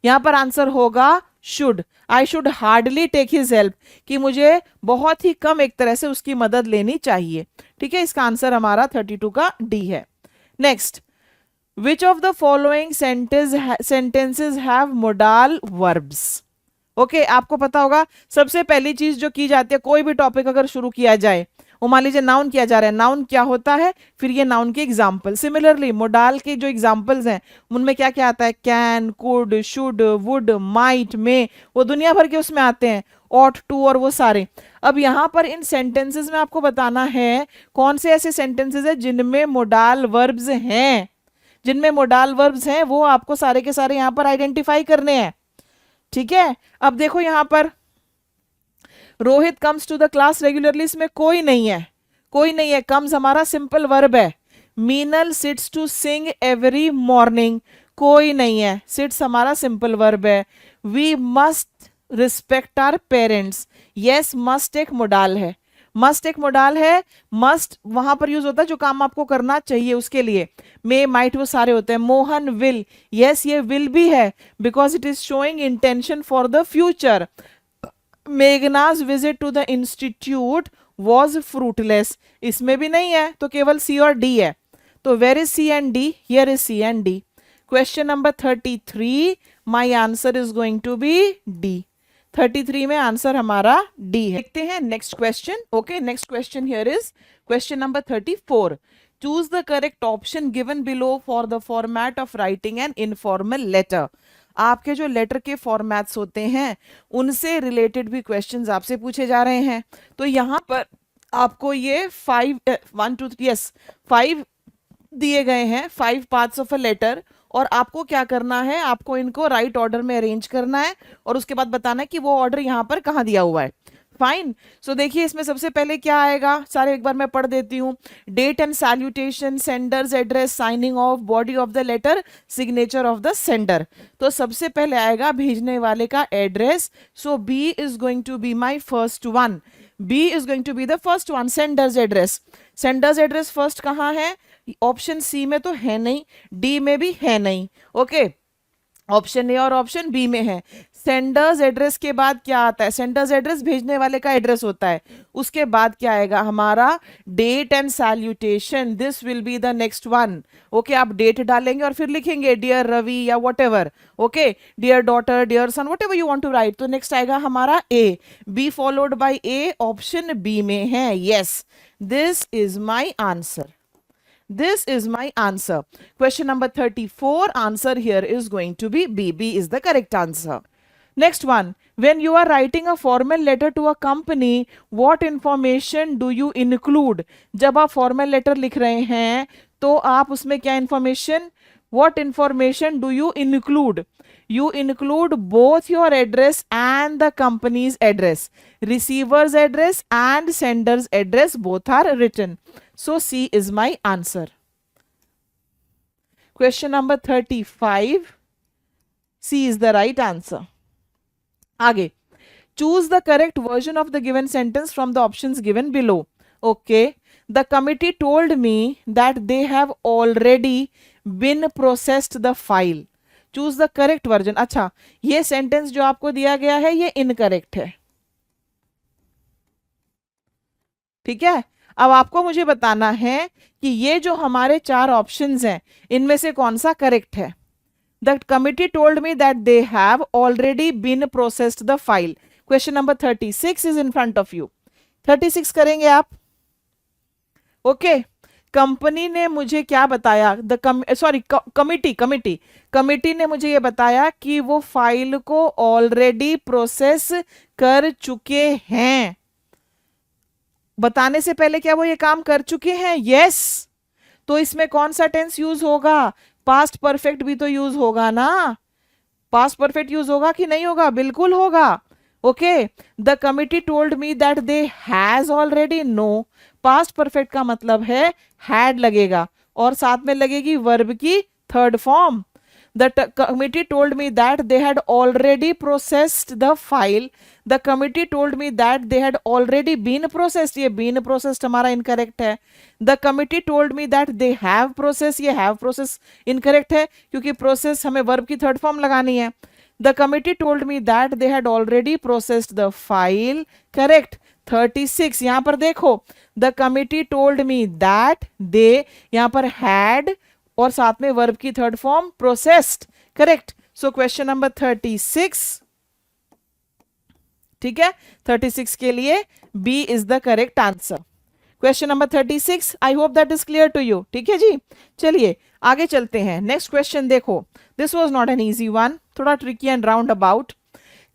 यहां पर आंसर होगा should. I should hardly take his help, कि मुझे बहुत ही कम एक तरह से उसकी मदद लेनी चाहिए। ठीक है, इसका आंसर हमारा 32 का डी है। Next, which of the following sentences have modal verbs. Okay, आपको पता होगा सबसे पहली चीज जो की जाती है, कोई भी टॉपिक अगर शुरू किया जाए, वो मान लीजिए नाउन किया जा रहा है, नाउन क्या होता है, फिर ये नाउन के एग्जाम्पल। सिमिलरली मोडाल के जो एग्जाम्पल्स हैं उनमें क्या क्या आता है? Can, could, should, would, might, may, वो दुनिया भर के उसमें आते हैं, ऑट टू और वो सारे। अब यहाँ पर इन सेंटेंसेस में आपको बताना है कौन से ऐसे सेंटेंसेस है जिनमें मोडाल वर्ब्स हैं। जिनमें मोडाल वर्ब्स हैं वो आपको सारे के सारे यहाँ पर आइडेंटिफाई करने हैं। ठीक है, अब देखो यहां पर Rohit comes to the class regularly, इसमें कोई नहीं है, कोई नहीं है। कम्स हमारा सिंपल वर्ब है। Meenal sits to sing every morning, कोई नहीं है, सिट्स हमारा सिंपल वर्ब है। We must respect our parents, yes must एक मोडाल है, मस्ट एक मोडाल है। मस्ट वहां पर यूज होता है जो काम आपको करना चाहिए उसके लिए। मे, माइट, वो सारे होते हैं। मोहन विल, यस ये विल भी है because it is showing intention for the future. Meghna's visit to the institute was fruitless, इसमें भी नहीं है, तो केवल सी और डी है। तो where is C and D? Here is C and D. Question number 33, my answer is going to be D. 33 में आंसर हमारा डी है। देखते हैं next question. Okay, next question here is question number 34। Choose the correct option given below for the format of writing an informal letter. आपके जो letter के formats होते हैं उनसे रिलेटेड भी क्वेश्चंस आपसे पूछे जा रहे हैं। तो यहाँ पर आपको ये 5 दिए गए हैं, 5 पार्ट्स ऑफ अ लेटर, और आपको क्या करना है, आपको इनको राइट ऑर्डर में अरेंज करना है और उसके बाद बताना है कि वो ऑर्डर यहाँ पर कहाँ दिया हुआ है। फाइन, सो देखिए इसमें सबसे पहले क्या आएगा, सारे एक बार मैं पढ़ देती हूँ। Date and salutation, sender's address, signing off, body of the letter, signature of the sender. तो सबसे पहले आएगा भेजने वाले का address. So B is going to be my first one, B is going to be the first one, sender's address. Sender's address first कहाँ है? Option C में तो है नहीं, डी में भी है नहीं। ओके, ऑप्शन ए और ऑप्शन बी में है। सेंडर्स एड्रेस के बाद क्या आता है? सेंडर्स एड्रेस भेजने वाले का एड्रेस होता है। उसके बाद क्या आएगा हमारा? Date and salutation, this will be the next one. Okay, आप डेट डालेंगे और फिर लिखेंगे डियर रवि या whatever. Okay, dear daughter, dear son, whatever you want to write. तो नेक्स्ट आएगा हमारा A, B followed by A, option B में है। Yes, this is my answer. This is my answer. Question number 34, answer here is going to be B. B is the correct answer. Next one, When you are writing a formal letter to a company, what information do you include? जब आप formal letter लिख रहे हैं तो आप उसमें क्या information, what information do you include? You include both your address and the company's address. Receiver's address and sender's address both are written. So C is my answer. Question number 35. C is the right answer. आगे, choose the correct version of the given sentence from the options given below. Okay, the committee told me that they have already been processed the file. Choose the correct version. अच्छा, ये sentence जो आपको दिया गया है ये incorrect है, ठीक है। अब आपको मुझे बताना है कि ये जो हमारे चार ऑप्शंस हैं इनमें से कौन सा करेक्ट है। The committee told me that they have already been processed the file. Question number 36 is in front of you. 36 करेंगे आप। ओके, कंपनी ने मुझे क्या बताया, कमिटी ने मुझे ये बताया कि वो फाइल को ऑलरेडी प्रोसेस कर चुके हैं। बताने से पहले क्या वो ये काम कर चुके हैं? यस। तो इसमें कौन सा टेंस यूज होगा? पास्ट परफेक्ट भी तो यूज होगा ना। पास्ट परफेक्ट यूज होगा कि नहीं होगा? बिल्कुल होगा। Okay, the committee told me that they has already, no, past perfect का मतलब है हैड लगेगा और साथ में लगेगी वर्ब की third form. The committee told me that they had already processed the file. The committee told me that they had already been processed. ये been processed हमारा incorrect है। The committee told me that they have processed. ये have processed incorrect है क्योंकि process हमें verb की third form लगानी है। The committee told me that they had already processed the file. Correct. 36 यहाँ पर देखो, the committee told me that they, यहाँ पर had और साथ में वर्ब की third form processed. Correct. So question number 36, ठीक है, 36 के लिए B is the correct answer. Question number 36, I hope that is clear to you. ठीक है जी, चलिए आगे चलते हैं। नेक्स्ट क्वेश्चन देखो, this was not an easy one, थोड़ा tricky and round about.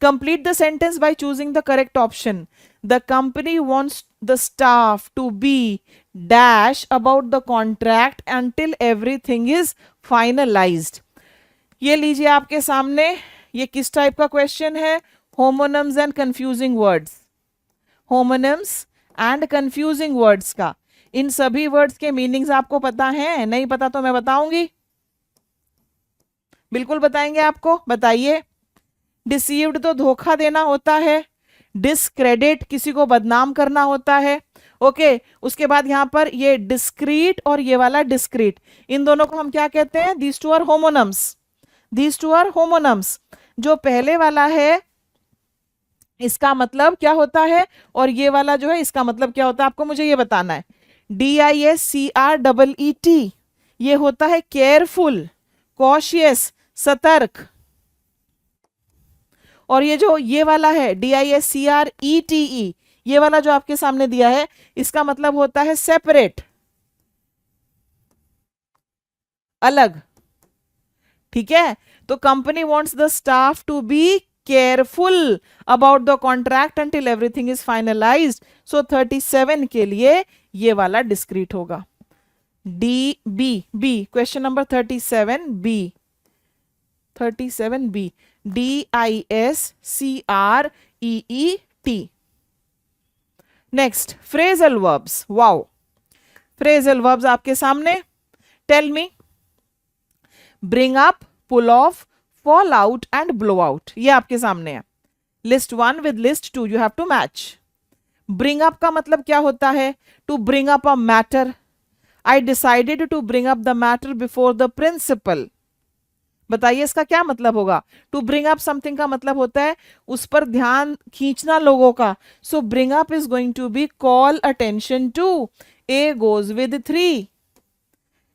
Complete the sentence by choosing the correct option. The company wants the staff to be dash about the contract until everything is finalized. ये लीजिए आपके सामने, ये किस type का question है? Homonyms and confusing words. Homonyms and confusing words का, इन सभी वर्ड्स के मीनिंग्स आपको पता है? नहीं पता तो मैं बताऊंगी, बिल्कुल बताएंगे आपको। बताइए। डिसीव्ड तो धोखा देना होता है, डिस्क्रेडिट किसी को बदनाम करना होता है। ओके, उसके बाद यहां पर ये डिस्क्रीट और ये वाला डिस्क्रीट, इन दोनों को हम क्या कहते हैं? These two are homonyms. These two are homonyms. जो पहले वाला है इसका मतलब क्या होता है और ये वाला जो है इसका मतलब क्या होता है, आपको मुझे ये बताना है। DISCREET, ये होता है केयरफुल, कॉशियस, सतर्क। और ये जो ये वाला है DISCRETE, ये वाला जो आपके सामने दिया है इसका मतलब होता है सेपरेट, अलग। ठीक है, तो company wants the staff to be careful about the contract until everything is finalised. So 37 के लिए ये वाला डिस्क्रीट होगा। B question number 37 B, 37 B, DISCREET। Next, phrasal verbs. Wow, phrasal verbs आपके सामने। Tell me. Bring up, pull off, fall out and blow out, ये आपके सामने है। List 1 with list 2 you have to match. Bring up का मतलब क्या होता है? To bring up a matter. I decided to bring up the matter before the principal. बताइए इसका क्या मतलब होगा? टू ब्रिंग अप समथिंग का मतलब होता है उस पर ध्यान खींचना लोगों का। So bring up is going to be call attention to. A goes with 3,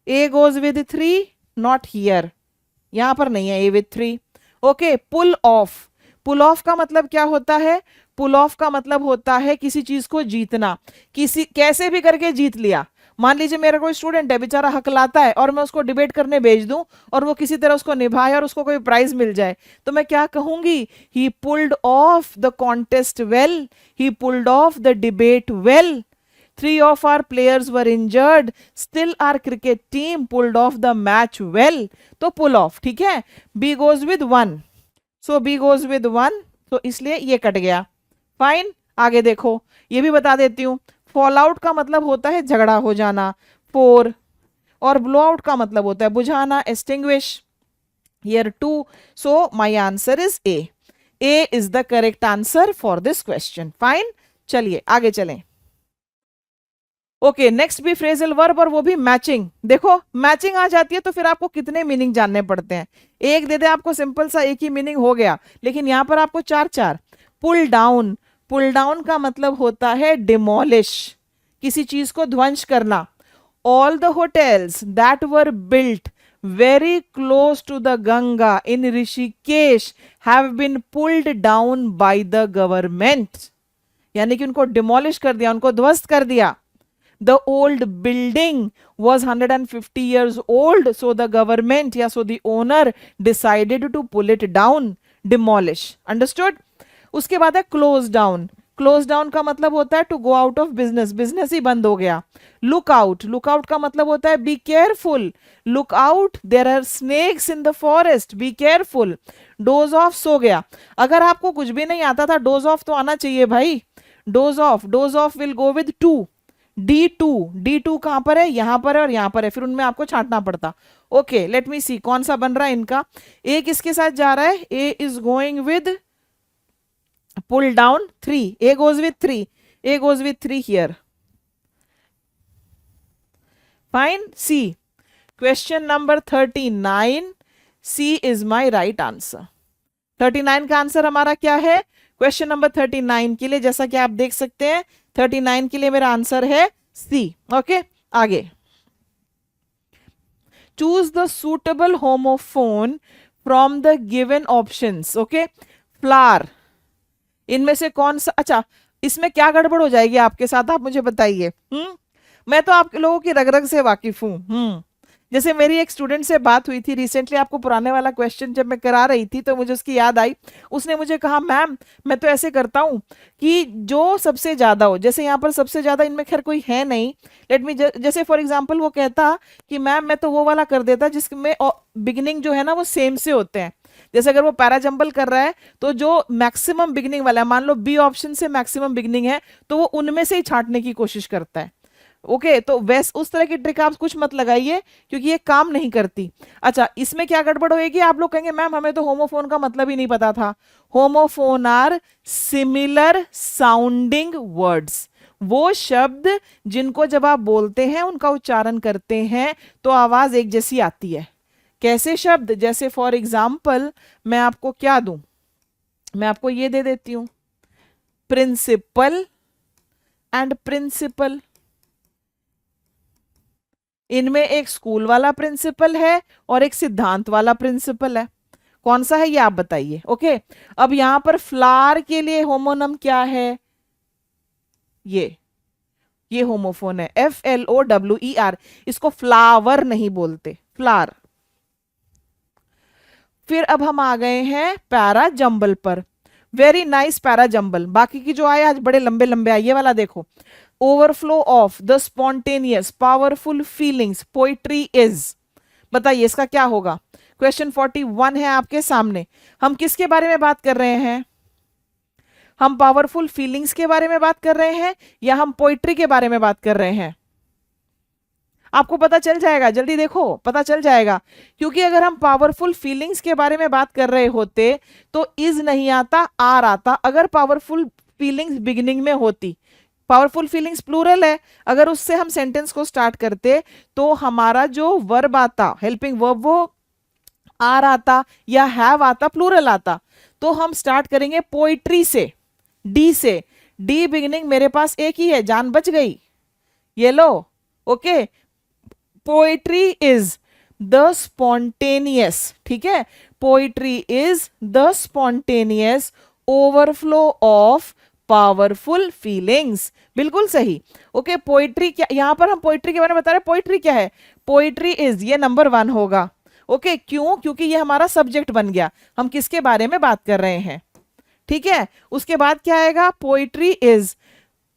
A goes with 3, not here, यहां पर नहीं है A with 3। Okay, pull off, pull off का मतलब क्या होता है? पुल ऑफ का मतलब होता है किसी चीज को जीतना, किसी कैसे भी करके जीत लिया, मान लीजिए मेरा कोई स्टूडेंट है, बेचारा हकलाता है, और मैं उसको डिबेट करने भेज दूं और वो किसी तरह उसको निभाए और उसको कोई प्राइज मिल जाए, तो मैं क्या कहूंगी? ही pulled off the contest well, he pulled off the debate well, 3 of our players were injured, still our cricket team pulled off the match well. तो pull off, ठीक है, B goes with 1, so B goes with 1, तो इसलिए ये cut गया। Fine, आगे देखो, ये भी बता देती हूँ, फॉल आउट का मतलब होता है झगड़ा हो जाना, 4, और ब्लो आउट का मतलब होता है बुझाना, extinguish, here 2, so my answer is A. A is the correct answer for this question. Fine, चलिए आगे चलें। ओके, नेक्स्ट भी फ्रेजल वर्ब, और वो भी मैचिंग। देखो मैचिंग आ जाती है तो फिर आपको कितने मीनिंग जानने पड़ते हैं। एक दे दे आपको सिंपल सा एक ही मीनिंग हो गया, लेकिन यहां पर आपको चार चार। पुल डाउन, पुल डाउन का मतलब होता है डिमोलिश, किसी चीज को ध्वंस करना। All the hotels that were built very close to the Ganga in Rishikesh have been pulled down by the government, यानी कि उनको डिमोलिश कर दिया, उनको ध्वस्त कर दिया। The old building was 150 years old, so the government, या so the owner decided to pull it down, demolish, understood? उसके बाद है close down। क्लोज डाउन का मतलब होता है to go out of business, business ही बंद हो गया। लुक आउट, लुक आउट का मतलब होता है be careful, look out there are snakes in the forest, be careful. Doze off, सो गया। अगर आपको कुछ भी नहीं आता था, डोज ऑफ तो आना चाहिए भाई। Dose of, dose of will go with 2, D2, D2 कहां पर है? यहां पर है और यहां पर है, फिर उनमें आपको छांटना पड़ता। ओके, लेट मी सी कौन सा बन रहा है इनका। ए किसके साथ जा रहा है? A is going with pull down 3, A goes with 3, A goes with 3 here. Fine, C question number 39, C is my right answer. 39 का आंसर हमारा क्या है? क्वेश्चन नंबर 39 के लिए, जैसा कि आप देख सकते हैं, 39 के लिए मेरा आंसर है सी। ओके, आगे। Choose the suitable homophone from the given options. Okay, flower, इनमें से कौन सा, अच्छा इसमें क्या गड़बड़ हो जाएगी आपके साथ, आप मुझे बताइए। मैं तो आप लोगों की रग रग से वाकिफ हूँ। जैसे मेरी एक स्टूडेंट से बात हुई थी रिसेंटली, आपको पुराने वाला क्वेश्चन जब मैं करा रही थी तो मुझे उसकी याद आई। उसने मुझे कहा मैम मैं तो ऐसे करता हूँ कि जो सबसे ज्यादा हो, जैसे यहाँ पर सबसे ज्यादा इनमें खैर कोई है नहीं, लेट मी जैसे फॉर एग्जांपल वो कहता कि मैम मैं तो वो वाला कर देता जिसमें बिगिनिंग जो है ना वो सेम से होते हैं। जैसे अगर वो पैराजंबल कर रहा है तो जो मैक्सिमम बिगिनिंग वाला है, मान लो बी ऑप्शन से मैक्सिमम बिगिनिंग है, तो वो उनमें से ही छांटने की कोशिश करता है। ओके, तो वैस उस तरह की ट्रिक आप कुछ मत लगाइए क्योंकि ये काम नहीं करती। अच्छा, इसमें क्या गड़बड़ होएगी, आप लोग कहेंगे मैम हमें तो होमोफोन का मतलब ही नहीं पता था। Homophone are similar sounding words, वो शब्द जिनको जब आप बोलते हैं उनका उच्चारण करते हैं तो आवाज एक जैसी आती है। कैसे शब्द? जैसे फॉर एग्जाम्पल मैं आपको क्या दूं, मैं आपको ये दे देती हूं, प्रिंसिपल एंड प्रिंसिपल। इनमें एक स्कूल वाला प्रिंसिपल है और एक सिद्धांत वाला प्रिंसिपल है, कौन सा है ये आप बताइए। ओके, अब यहां पर फ्लावर के लिए होमोनम क्या है? ये होमोफोन है, FLOWER, इसको फ्लावर नहीं बोलते, फ्लावर। फिर अब हम आ गए हैं पैरा जंबल पर। Very nice para jumble. बाकी की जो आए आज बड़े लंबे लंबे आए, ये वाला देखो, overflow of the spontaneous powerful feelings poetry is. बताइए इसका क्या होगा? क्वेश्चन 41 है आपके सामने। हम किसके बारे में बात कर रहे हैं? हम पावरफुल फीलिंग्स के बारे में बात कर रहे हैं या हम पोइट्री के बारे में बात कर रहे हैं? आपको पता चल जाएगा, जल्दी देखो पता चल जाएगा। क्योंकि अगर हम पावरफुल फीलिंग्स के बारे में बात कर रहे होते तो इज नहीं आता, आर आता। अगर पावरफुल फीलिंग्स बिगिनिंग में होती, पावरफुल फीलिंग्स प्लूरल है, अगर उससे हम सेंटेंस को स्टार्ट करते तो हमारा जो वर्ब आता, हेल्पिंग वर्ब, वो आर आता या हैव आता, प्लूरल आता। तो हम स्टार्ट करेंगे पोइट्री से, डी से। डी बिगिनिंग मेरे पास एक ही है, जान बच गई, ये लो। Okay, poetry is the spontaneous, ठीक है, poetry is the spontaneous overflow of powerful feelings. बिल्कुल सही। ओके, पोइट्री क्या, यहां पर हम पोइट्री के बारे में बता रहे हैं। पोइट्री क्या है? पोइट्री इज, ये नंबर 1 होगा। ओके, क्यों? क्योंकि ये हमारा सब्जेक्ट बन गया, हम किसके बारे में बात कर रहे हैं। ठीक है, उसके बाद क्या आएगा? Poetry is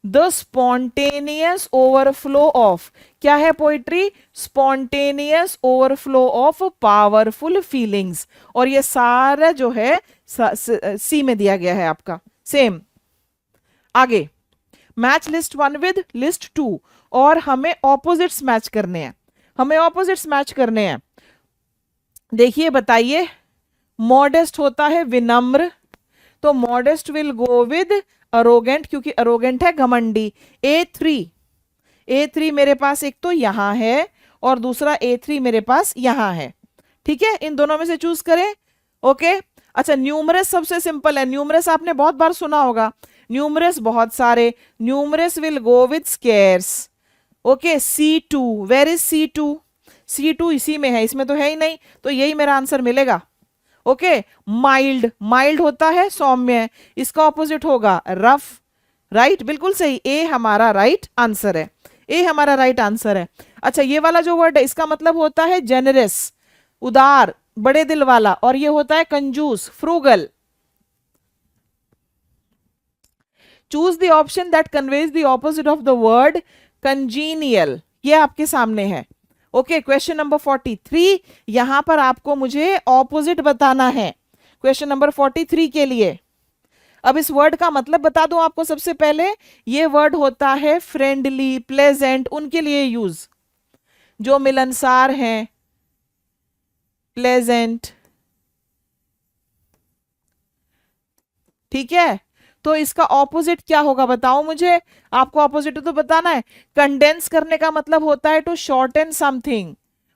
the spontaneous overflow of, क्या है poetry? Spontaneous overflow of powerful feelings. और ये सारा जो है सी में दिया गया है आपका। सेम आगे, मैच लिस्ट 1 विद लिस्ट 2, और हमें ऑपोजिट्स मैच करने हैं, हमें ऑपोजिट्स मैच करने हैं। देखिए बताइए, मॉडेस्ट होता है विनम्र, तो modest will go with arrogant, क्योंकि अरोगेंट है घमंडी। ए3 मेरे पास एक तो यहां है और दूसरा ए3 मेरे पास यहां है। ठीक है, इन दोनों में से चूज करें। ओके, अच्छा, न्यूमरस सबसे सिंपल है, न्यूमरस आपने बहुत बार सुना होगा, न्यूमरस बहुत सारे, numerous will go with scarce. Okay, C2, where is C2? C2 इसी में है, इसमें तो है ही नहीं, तो यही मेरा आंसर मिलेगा। ओके, माइल्ड, माइल्ड होता है सौम्य, इसका ऑपोजिट होगा रफ। राइट, बिल्कुल सही, ए हमारा राइट आंसर है, ए हमारा राइट आंसर है। अच्छा, ये वाला जो वर्ड है इसका मतलब होता है जेनरस, उदार, बड़े दिल वाला, और ये होता है कंजूस, frugal. Choose the option that conveys the opposite of the word congenial, ये आपके सामने है। ओके, क्वेश्चन नंबर 43, यहां पर आपको मुझे ऑपोजिट बताना है क्वेश्चन नंबर 43 के लिए। अब इस वर्ड का मतलब बता दूं आपको सबसे पहले, ये वर्ड होता है फ्रेंडली, प्लेजेंट, उनके लिए यूज, जो मिलनसार हैं, प्लेजेंट। ठीक है, तो इसका ऑपोजिट क्या होगा बताओ मुझे, आपको ऑपोजिट तो बताना है। कंडेंस करने का मतलब होता है टू शॉर्टन समथिंग,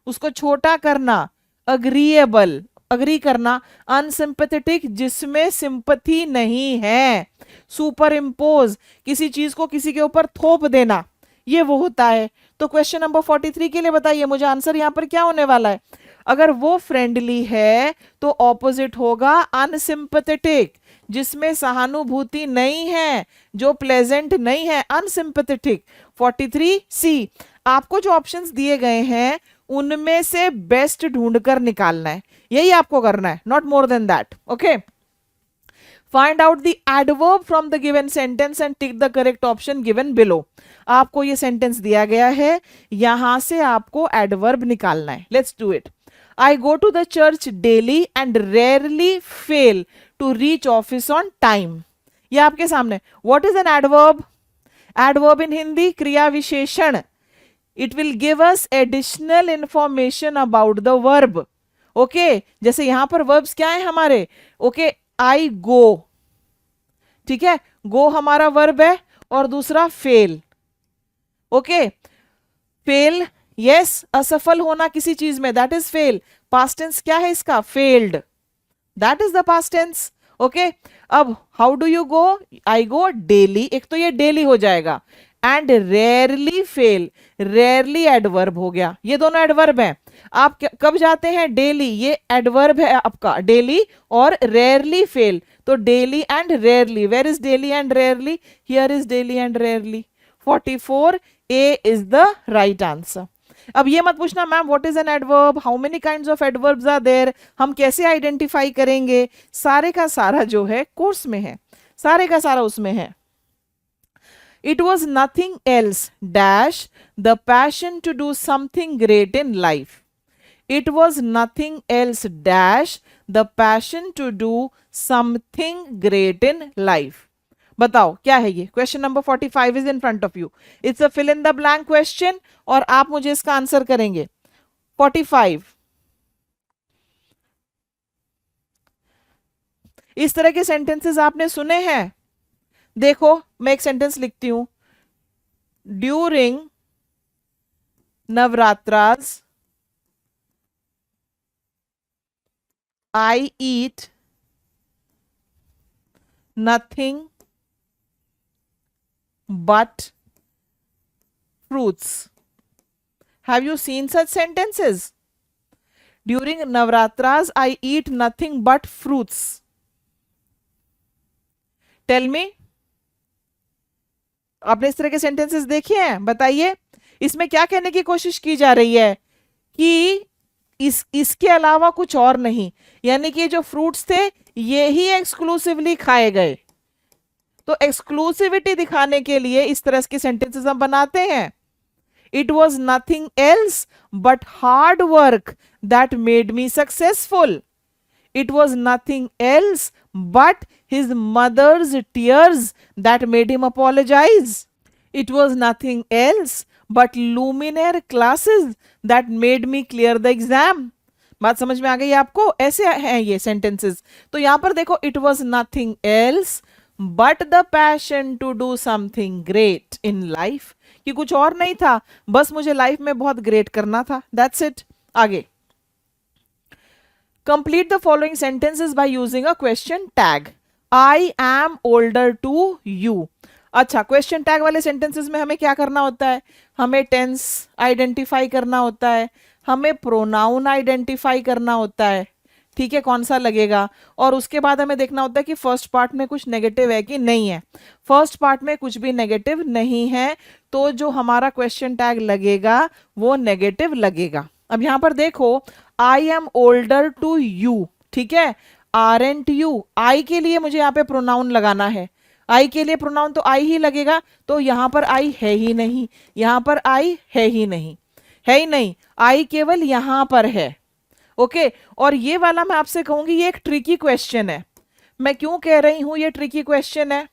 उसको छोटा करना। अग्रीएबल, अग्री करना। अनसिंपैथेटिक, जिसमें सिंपथी नहीं है। सुपर इम्पोज, किसी चीज को किसी के ऊपर थोप देना, ये वो होता है। तो क्वेश्चन नंबर 43 के लिए बताइए मुझे आंसर यहां पर क्या होने वाला है। अगर वो फ्रेंडली है तो ऑपोजिट होगा अनसिंपैथेटिक, जिसमें सहानुभूति नहीं है, जो प्लेजेंट नहीं है, अनसिंपैथेटिक। 43C, आपको जो ऑप्शंस दिए गए हैं उनमें से बेस्ट ढूंढकर निकालना है, यही आपको करना है, not more than that. Okay, find out the adverb from the given sentence and tick the correct option given below. आपको ये सेंटेंस दिया गया है, यहां से आपको एडवर्ब निकालना है। Let's do it. I go to the church daily and rarely fail to reach office on time. ये आपके सामने। What is an adverb? Adverb in Hindi क्रिया विशेषण। It will give us additional information about the verb. Okay, जैसे यहां पर verbs क्या है हमारे? Okay, I go. ठीक है, go हमारा verb है और दूसरा fail. Okay, fail, यस, असफल होना किसी चीज में, that is fail. Past tense क्या है इसका? Failed, that is the past tense. Okay, अब how do you go? I go daily, एक तो ये डेली हो जाएगा, and rarely fail, rarely adverb हो गया, ये दोनों एडवर्ब हैं। आप कब जाते हैं? डेली, ये एडवर्ब है आपका डेली, और रेयरली फेल, तो daily and rarely. Where is daily and rarely? Here is daily and rarely. 44A is the right answer. अब ये मत पूछना ma'am what is an adverb, how many kinds of adverbs are there, हम कैसे identify करेंगे, सारे का सारा जो है कोर्स में है, सारे का सारा उसमें है। It was nothing else dash the passion to do something great in life. It was nothing else dash the passion to do something great in life. बताओ क्या है ये? Question number 45 is in front of you, it's a fill in the blank question, और आप मुझे इसका answer करेंगे। 45, इस तरह के सेंटेंसेस आपने सुने हैं? देखो मैं एक सेंटेंस लिखती हूं, during Navratras I eat nothing but fruits. Have you seen such sentences? During Navratras, I eat nothing but fruits. Tell me. आपने इस तरह के सेंटेंसेस देखे हैं? बताइए इसमें क्या कहने की कोशिश की जा रही है कि इसके अलावा कुछ और नहीं, यानी कि जो फ्रूट्स थे ये ही एक्सक्लूसिवली खाए गए। तो एक्सक्लूसिविटी दिखाने के लिए इस तरह के सेंटेंसेस हम बनाते हैं। It was nothing else but hard work that made me successful. It was nothing else but his mother's tears that made him apologize. It was nothing else but luminaire classes that made me clear the exam. बात समझ में आ गई आपको? ऐसे हैं ये sentences. तो यहां पर देखो, it was nothing else but the passion to do something great in life, कि कुछ और नहीं था, बस मुझे लाइफ में बहुत ग्रेट करना था। That's it. आगे, complete the following sentences by using a question tag. I am older to you. अच्छा, क्वेश्चन टैग वाले सेंटेंसेस में हमें क्या करना होता है? हमें टेंस आइडेंटिफाई करना होता है, हमें प्रोनाउन आइडेंटिफाई करना होता है, ठीक है, कौन सा लगेगा, और उसके बाद हमें देखना होता है कि फर्स्ट पार्ट में कुछ नेगेटिव है कि नहीं है। फर्स्ट पार्ट में कुछ भी नेगेटिव नहीं है तो जो हमारा क्वेश्चन टैग लगेगा वो नेगेटिव लगेगा। अब यहां पर देखो, I am older to you, ठीक है, आरएंट यू, आई के लिए मुझे यहाँ पे प्रोनाउन लगाना है, आई के लिए प्रोनाउन तो आई ही लगेगा, तो यहां पर आई है ही नहीं, यहां पर आई है ही नहीं, है ही नहीं, आई केवल यहां पर है। ओके, और ये वाला मैं आपसे कहूंगी ये एक ट्रिकी क्वेश्चन है। मैं क्यों कह रही हूं ये ट्रिकी क्वेश्चन है?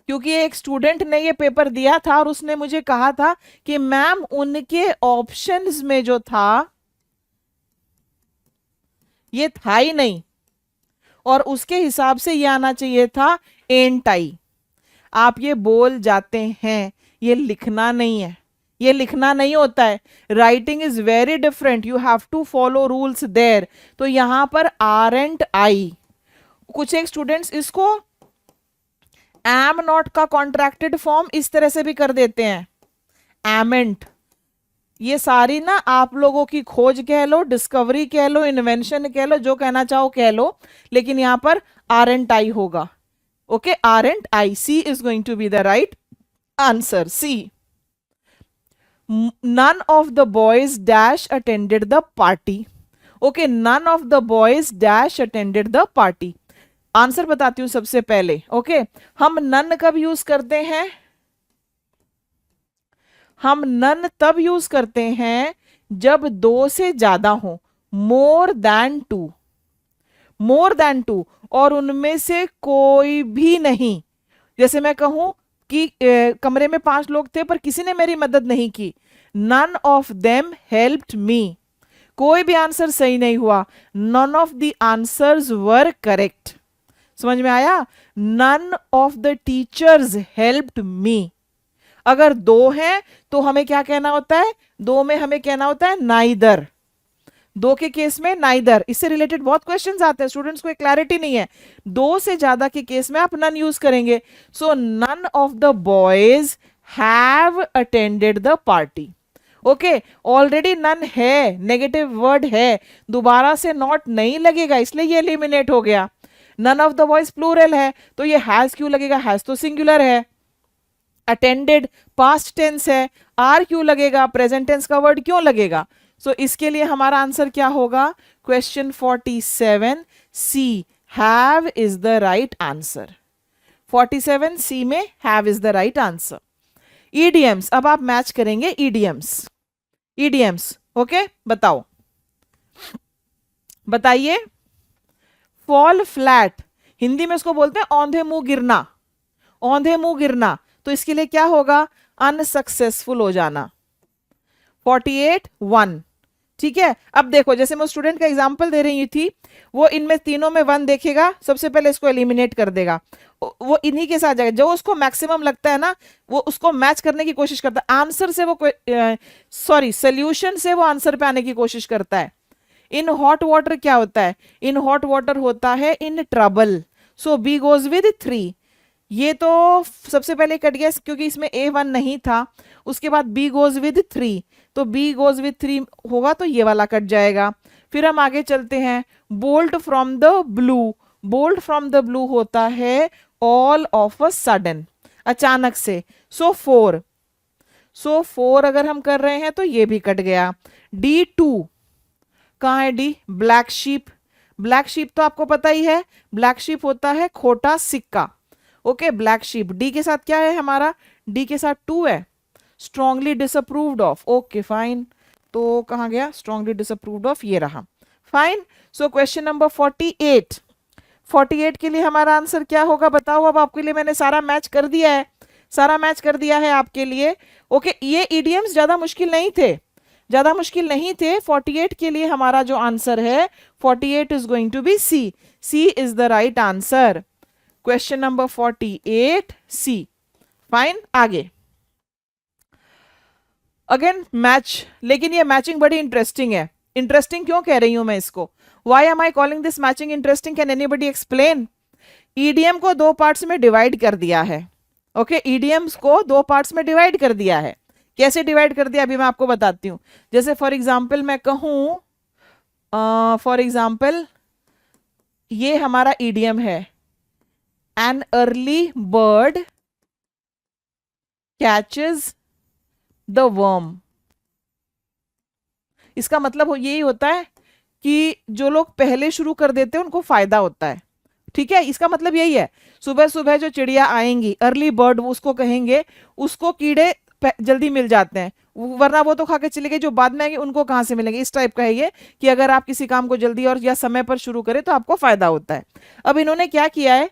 क्योंकि एक स्टूडेंट ने ये पेपर दिया था और उसने मुझे कहा था कि मैम उनके ऑप्शंस में जो था ये था ही नहीं, और उसके हिसाब से ये आना चाहिए था एंट आई। आप ये बोल जाते हैं, ये लिखना नहीं है, ये लिखना नहीं होता है। Writing is very different, you have to follow rules there. तो यहां पर आरएंट आई, कुछ एक स्टूडेंट्स इसको एम नॉट का कॉन्ट्रैक्टेड फॉर्म इस तरह से भी कर देते हैं, एमेंट। ये सारी ना आप लोगों की खोज कह लो, डिस्कवरी कह लो, इन्वेंशन कह लो, जो कहना चाहो कह लो, लेकिन यहां पर आरएंट आई होगा। Okay, aren't I, C is going to be the right answer, C. none of the boys dash attended the party. Okay, none of the boys dash attended the party. Answer बताती हूं सबसे पहले। Okay, हम none कब use करते हैं? हम none तब यूज करते हैं जब दो से ज्यादा हो, more than two, more than two, और उनमें से कोई भी नहीं। जैसे मैं कहूं कि कमरे में 5 लोग थे पर किसी ने मेरी मदद नहीं की, none of them helped me, कोई भी आंसर सही नहीं हुआ, none of the answers were correct. समझ में आया? None of the teachers helped me. अगर 2 हैं तो हमें क्या कहना होता है? 2 में हमें कहना होता है नाइदर। 2 के केस में नाइदर। इससे रिलेटेड बहुत क्वेश्चंस आते हैं, स्टूडेंट्स को क्लैरिटी नहीं है। 2 से ज्यादा के केस में आप नन यूज करेंगे। So none of the boys have attended the party. Okay, already none है, नेगेटिव वर्ड है, दोबारा से नॉट नहीं लगेगा, इसलिए ये एलिमिनेट हो गया। None of the boys plural है तो ये हैज क्यों लगेगा? हैज तो सिंगुलर है। अटेंडेड पास्ट टेंस है, आर क्यों लगेगा? प्रेजेंट टेंस का वर्ड क्यों लगेगा? सो इसके लिए हमारा आंसर क्या होगा? Question 47 C, have is the right answer. 47 C में have is the right answer. EDMs, अब आप मैच करेंगे ईडीएम्स। ईडीएम्स, ओके, बताओ, बताइए। फॉल फ्लैट, हिंदी में उसको बोलते हैं औंधे मुंह गिरना, औंधे मुंह गिरना। तो इसके लिए क्या होगा? अनसक्सेसफुल हो जाना। 48 1, ठीक है। अब देखो, जैसे मैं स्टूडेंट का एग्जांपल दे रही थी, वो इनमें तीनों में 1 देखेगा, सबसे पहले इसको एलिमिनेट कर देगा, वो इन्हीं के साथ जाएगा, जो उसको मैक्सिमम लगता है ना वो उसको मैच करने की कोशिश करता है, आंसर से वो सॉरी सोल्यूशन से वो आंसर पे आने की कोशिश करता है। इन हॉट वाटर क्या होता है? इन हॉट वाटर होता है in trouble. So B goes with 3। ये तो सबसे पहले कट गया क्योंकि इसमें A1 नहीं था, उसके बाद बी गोज विद 3, तो बी गोज विद 3 होगा तो ये वाला कट जाएगा। फिर हम आगे चलते हैं, bolt from the blue, bolt from the blue होता है ऑल ऑफ अ सडन। अचानक से। सो 4, सो 4 अगर हम कर रहे हैं तो ये भी कट गया। D2, कहाँ है D? Black sheep. Black sheep तो आपको पता ही है, ब्लैक शीप होता है खोटा सिक्का। Okay, black sheep. डी के साथ क्या है हमारा? डी के साथ 2 है। Strongly disapproved of, okay fine. तो कहाँ गया? स्ट्रांगली डिसअप्रूव्ड ऑफ, ये रहा। फाइन। सो क्वेश्चन नंबर 48, 48 के लिए हमारा आंसर क्या होगा बताओ। अब आपके लिए मैंने सारा मैच कर दिया है, सारा मैच कर दिया है आपके लिए। ओके, ये इडियम्स ज्यादा मुश्किल नहीं थे, ज्यादा मुश्किल नहीं थे। 48 के लिए हमारा जो आंसर है 48 is going to be C. C is the right answer. Question number 48 C. Fine, आगे अगेन मैच, लेकिन ये मैचिंग बड़ी इंटरेस्टिंग है। इंटरेस्टिंग क्यों कह रही हूं मैं इसको? Why am I calling this matching interesting? Can anybody explain? EDM को दो पार्ट्स में डिवाइड कर दिया है। ओके, ईडीएम्स को दो पार्ट्स में डिवाइड कर दिया है। कैसे डिवाइड कर दिया अभी मैं आपको बताती हूं। जैसे फॉर एग्जाम्पल मैं कहूं, फॉर एग्जाम्पल ये हमारा ईडीएम है, an early bird catches the worm. इसका मतलब यही होता है कि जो लोग पहले शुरू कर देते हैं उनको फायदा होता है। ठीक है, इसका मतलब यही है। सुबह सुबह जो चिड़िया आएंगी, अर्ली बर्ड उसको कहेंगे, उसको कीड़े जल्दी मिल जाते हैं, वरना वो तो खा के चले गए, जो बाद में आएंगे उनको कहां से मिलेंगे। इस टाइप का है ये कि अगर आप किसी काम को जल्दी और या समय पर शुरू करें तो आपको फायदा होता है। अब इन्होंने क्या किया है,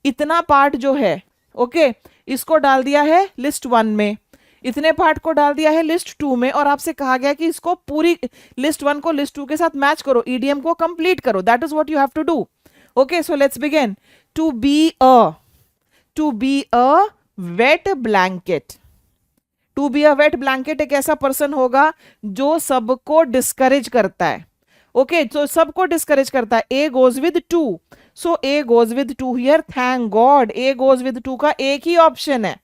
इतना पार्ट जो है, ओके, इसको डाल दिया है लिस्ट 1 में, इतने पार्ट को डाल दिया है लिस्ट 2 में, और आपसे कहा गया कि इसको पूरी लिस्ट 1 को लिस्ट 2 के साथ मैच करो, ईडीएम को कंप्लीट करो। That is what you have to do. Okay, so let's begin. To be a wet blanket. To be a wet blanket एक ऐसा पर्सन होगा जो सबको डिस्करेज करता है। ओके, तो सबको डिस्करेज करता है। ए goes with 2, so A goes with 2 here. Thank God, A goes with 2 का एक ही ऑप्शन है।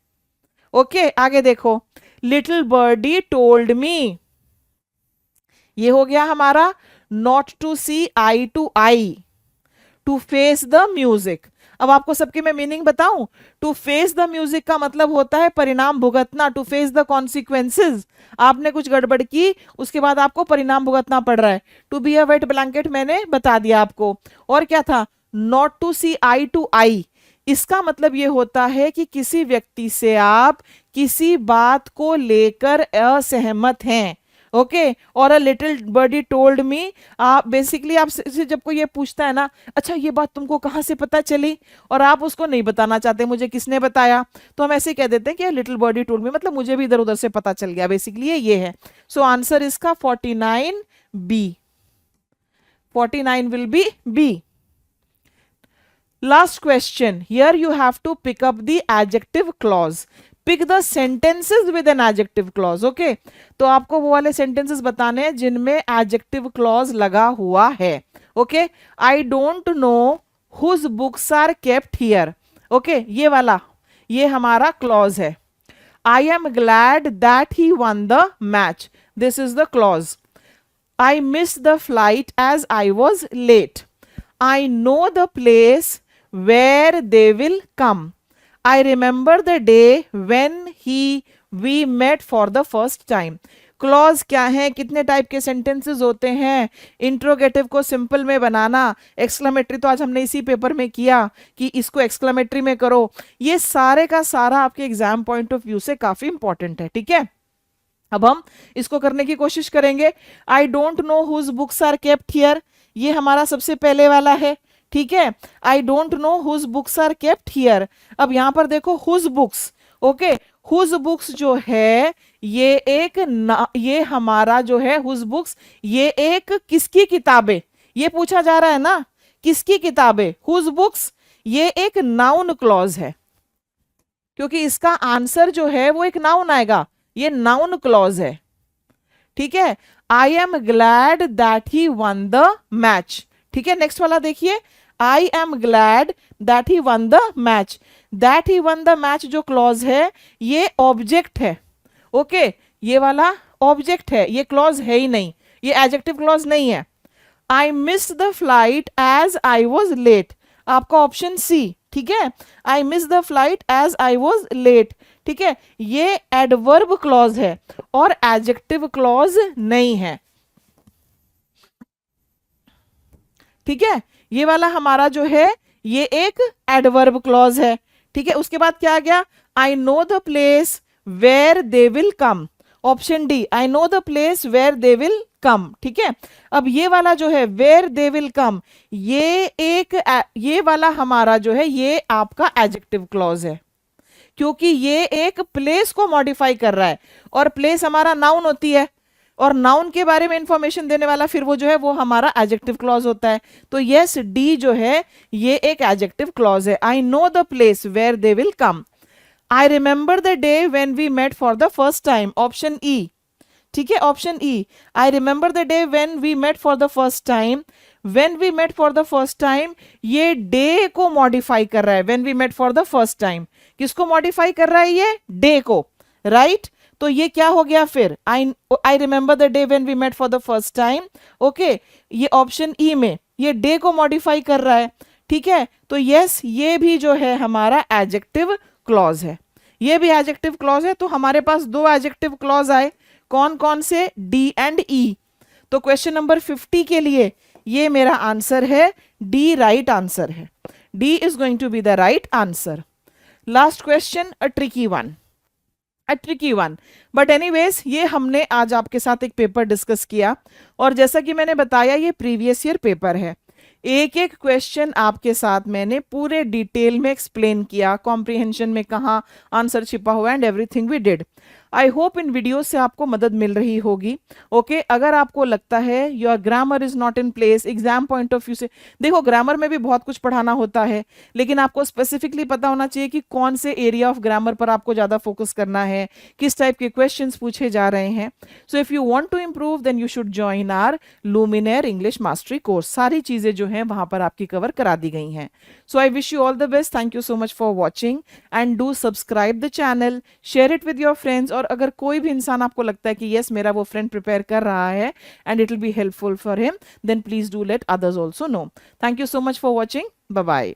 ओके, आगे देखो, लिटिल बर्डी टोल्ड मी, ये हो गया हमारा not to see eye to eye, to face the music. अब आपको सबके मैं मीनिंग बताऊं। टू फेस द म्यूजिक का मतलब होता है परिणाम भुगतना, टू फेस द कॉन्सिक्वेंसेज। आपने कुछ गड़बड़ की, उसके बाद आपको परिणाम भुगतना पड़ रहा है। To be a wet blanket मैंने बता दिया आपको। और क्या था? Not to see eye to eye, इसका मतलब ये होता है कि किसी व्यक्ति से आप किसी बात को लेकर असहमत हैं। ओके, और a little birdie told me, आप बेसिकली आपसे जब कोई ये पूछता है ना, अच्छा ये बात तुमको कहाँ से पता चली, और आप उसको नहीं बताना चाहते मुझे किसने बताया, तो हम ऐसे कह देते हैं कि लिटिल बर्डी टोल्ड मी, मतलब मुझे भी इधर उधर से पता चल गया। बेसिकली ये है। सो आंसर इसका 49 B. 49 will be B. Last question. Here you have to pick up the adjective clause. Pick the sentences with an adjective clause. Okay? तो आपको वो वाले sentences बताने हैं जिनमें adjective clause लगा हुआ है. Okay? I don't know whose books are kept here. Okay? ये वाला, ये हमारा clause है. I am glad that he won the match. This is the clause. I missed the flight as I was late. I know the place where they will come. I remember the day when we met for the first time. Clause क्या है, कितने type के sentences होते हैं, interrogative को simple में बनाना, exclamatory तो आज हमने इसी पेपर में किया कि इसको एक्सक्लेमेटरी में करो। ये सारे का सारा आपके एग्जाम पॉइंट ऑफ व्यू से काफी इंपॉर्टेंट है। ठीक है, अब हम इसको करने की कोशिश करेंगे। I don't know whose books are kept here, ये हमारा सबसे पहले वाला है। ठीक है, I don't know whose books are kept here. अब यहां पर देखो whose books. Okay, whose books जो है ये एक ये हमारा जो है हुज बुक्स, ये एक किसकी किताबें, ये पूछा जा रहा है ना, किसकी किताबें। हुज बुक्स ये एक नाउन क्लॉज है, क्योंकि इसका आंसर जो है वो एक नाउन आएगा, ये नाउन क्लॉज है। ठीक है, I am glad that he one the match. ठीक है, नेक्स्ट वाला देखिए, I am glad that he one the match. That he one the match जो क्लॉज है ये ऑब्जेक्ट है। ओके, ये वाला ऑब्जेक्ट है, ये क्लॉज है ही नहीं, ये एडजेक्टिव क्लॉज नहीं है। I missed the flight as I was late, आपका ऑप्शन सी। ठीक है, I miss the flight as I was late, ठीक है, ये एडवर्ब क्लॉज है और एडजेक्टिव क्लॉज नहीं है, ठीक है, ये वाला हमारा जो है ये एक एडवर्ब क्लॉज है, ठीक है। उसके बाद क्या आ गया, I know the place where they will come, option D, I know the place where they will come, ठीक है। अब ये वाला जो है वेयर दे विल कम, ये वाला हमारा जो है ये आपका एडजेक्टिव क्लॉज है, क्योंकि ये एक प्लेस को मॉडिफाई कर रहा है और प्लेस हमारा नाउन होती है और नाउन के बारे में इंफॉर्मेशन देने वाला फिर वो जो है वो हमारा एडजेक्टिव क्लॉज होता है। तो यस, डी जो है ये एक एडजेक्टिव क्लॉज है। I know the place where they will come, I remember the day when we met for the first time, option E, ठीक है, option E, I remember the day when we met for the first time, when we met for the first time, ये day को modify कर रहा है, when we met for the first time, किसको modify कर रहा है, ये डे को, राइट। तो ये क्या हो गया फिर, I remember the day when we met for the first time, okay, ये ऑप्शन ई में ये डे को मॉडिफाई कर रहा है, ठीक है। तो यस, ये भी जो है हमारा एडजेक्टिव क्लॉज है, ये भी एडजेक्टिव क्लॉज है। तो हमारे पास दो एडजेक्टिव क्लॉज आए, कौन कौन से, डी एंड ई। तो क्वेश्चन नंबर 50 के लिए ये मेरा आंसर है, डी राइट आंसर है, D is going to be the right answer. Last question, a tricky one, but anyways ये हमने आज आपके साथ एक पेपर डिस्कस किया और जैसा कि मैंने बताया ये प्रीवियस ईयर पेपर है, एक एक क्वेश्चन आपके साथ मैंने पूरे डिटेल में एक्सप्लेन किया, कॉम्प्रिहेंशन में कहाँ आंसर छिपा हुआ and everything we did. I hope इन वीडियो से आपको मदद मिल रही होगी, ओके। अगर आपको लगता है your grammar is not in place, exam point of view से देखो, ग्रामर में भी बहुत कुछ पढ़ाना होता है, लेकिन आपको स्पेसिफिकली पता होना चाहिए कि कौन से एरिया ऑफ ग्रामर पर आपको ज़्यादा फोकस करना है, किस टाइप के क्वेश्चंस पूछे जा रहे हैं। So if you want to improve then you should join our Luminaire English mastery course, सारी चीज़ें जो हैं वहाँ पर आपकी कवर करा दी गई हैं। So I wish you all the best, thank you so much for watching and do subscribe the channel, share it with your friends. और अगर कोई भी इंसान आपको लगता है कि यस मेरा वो फ्रेंड प्रिपेयर कर रहा है and it will be helpful for him, then please do let others also know. Thank you so much for watching, bye bye.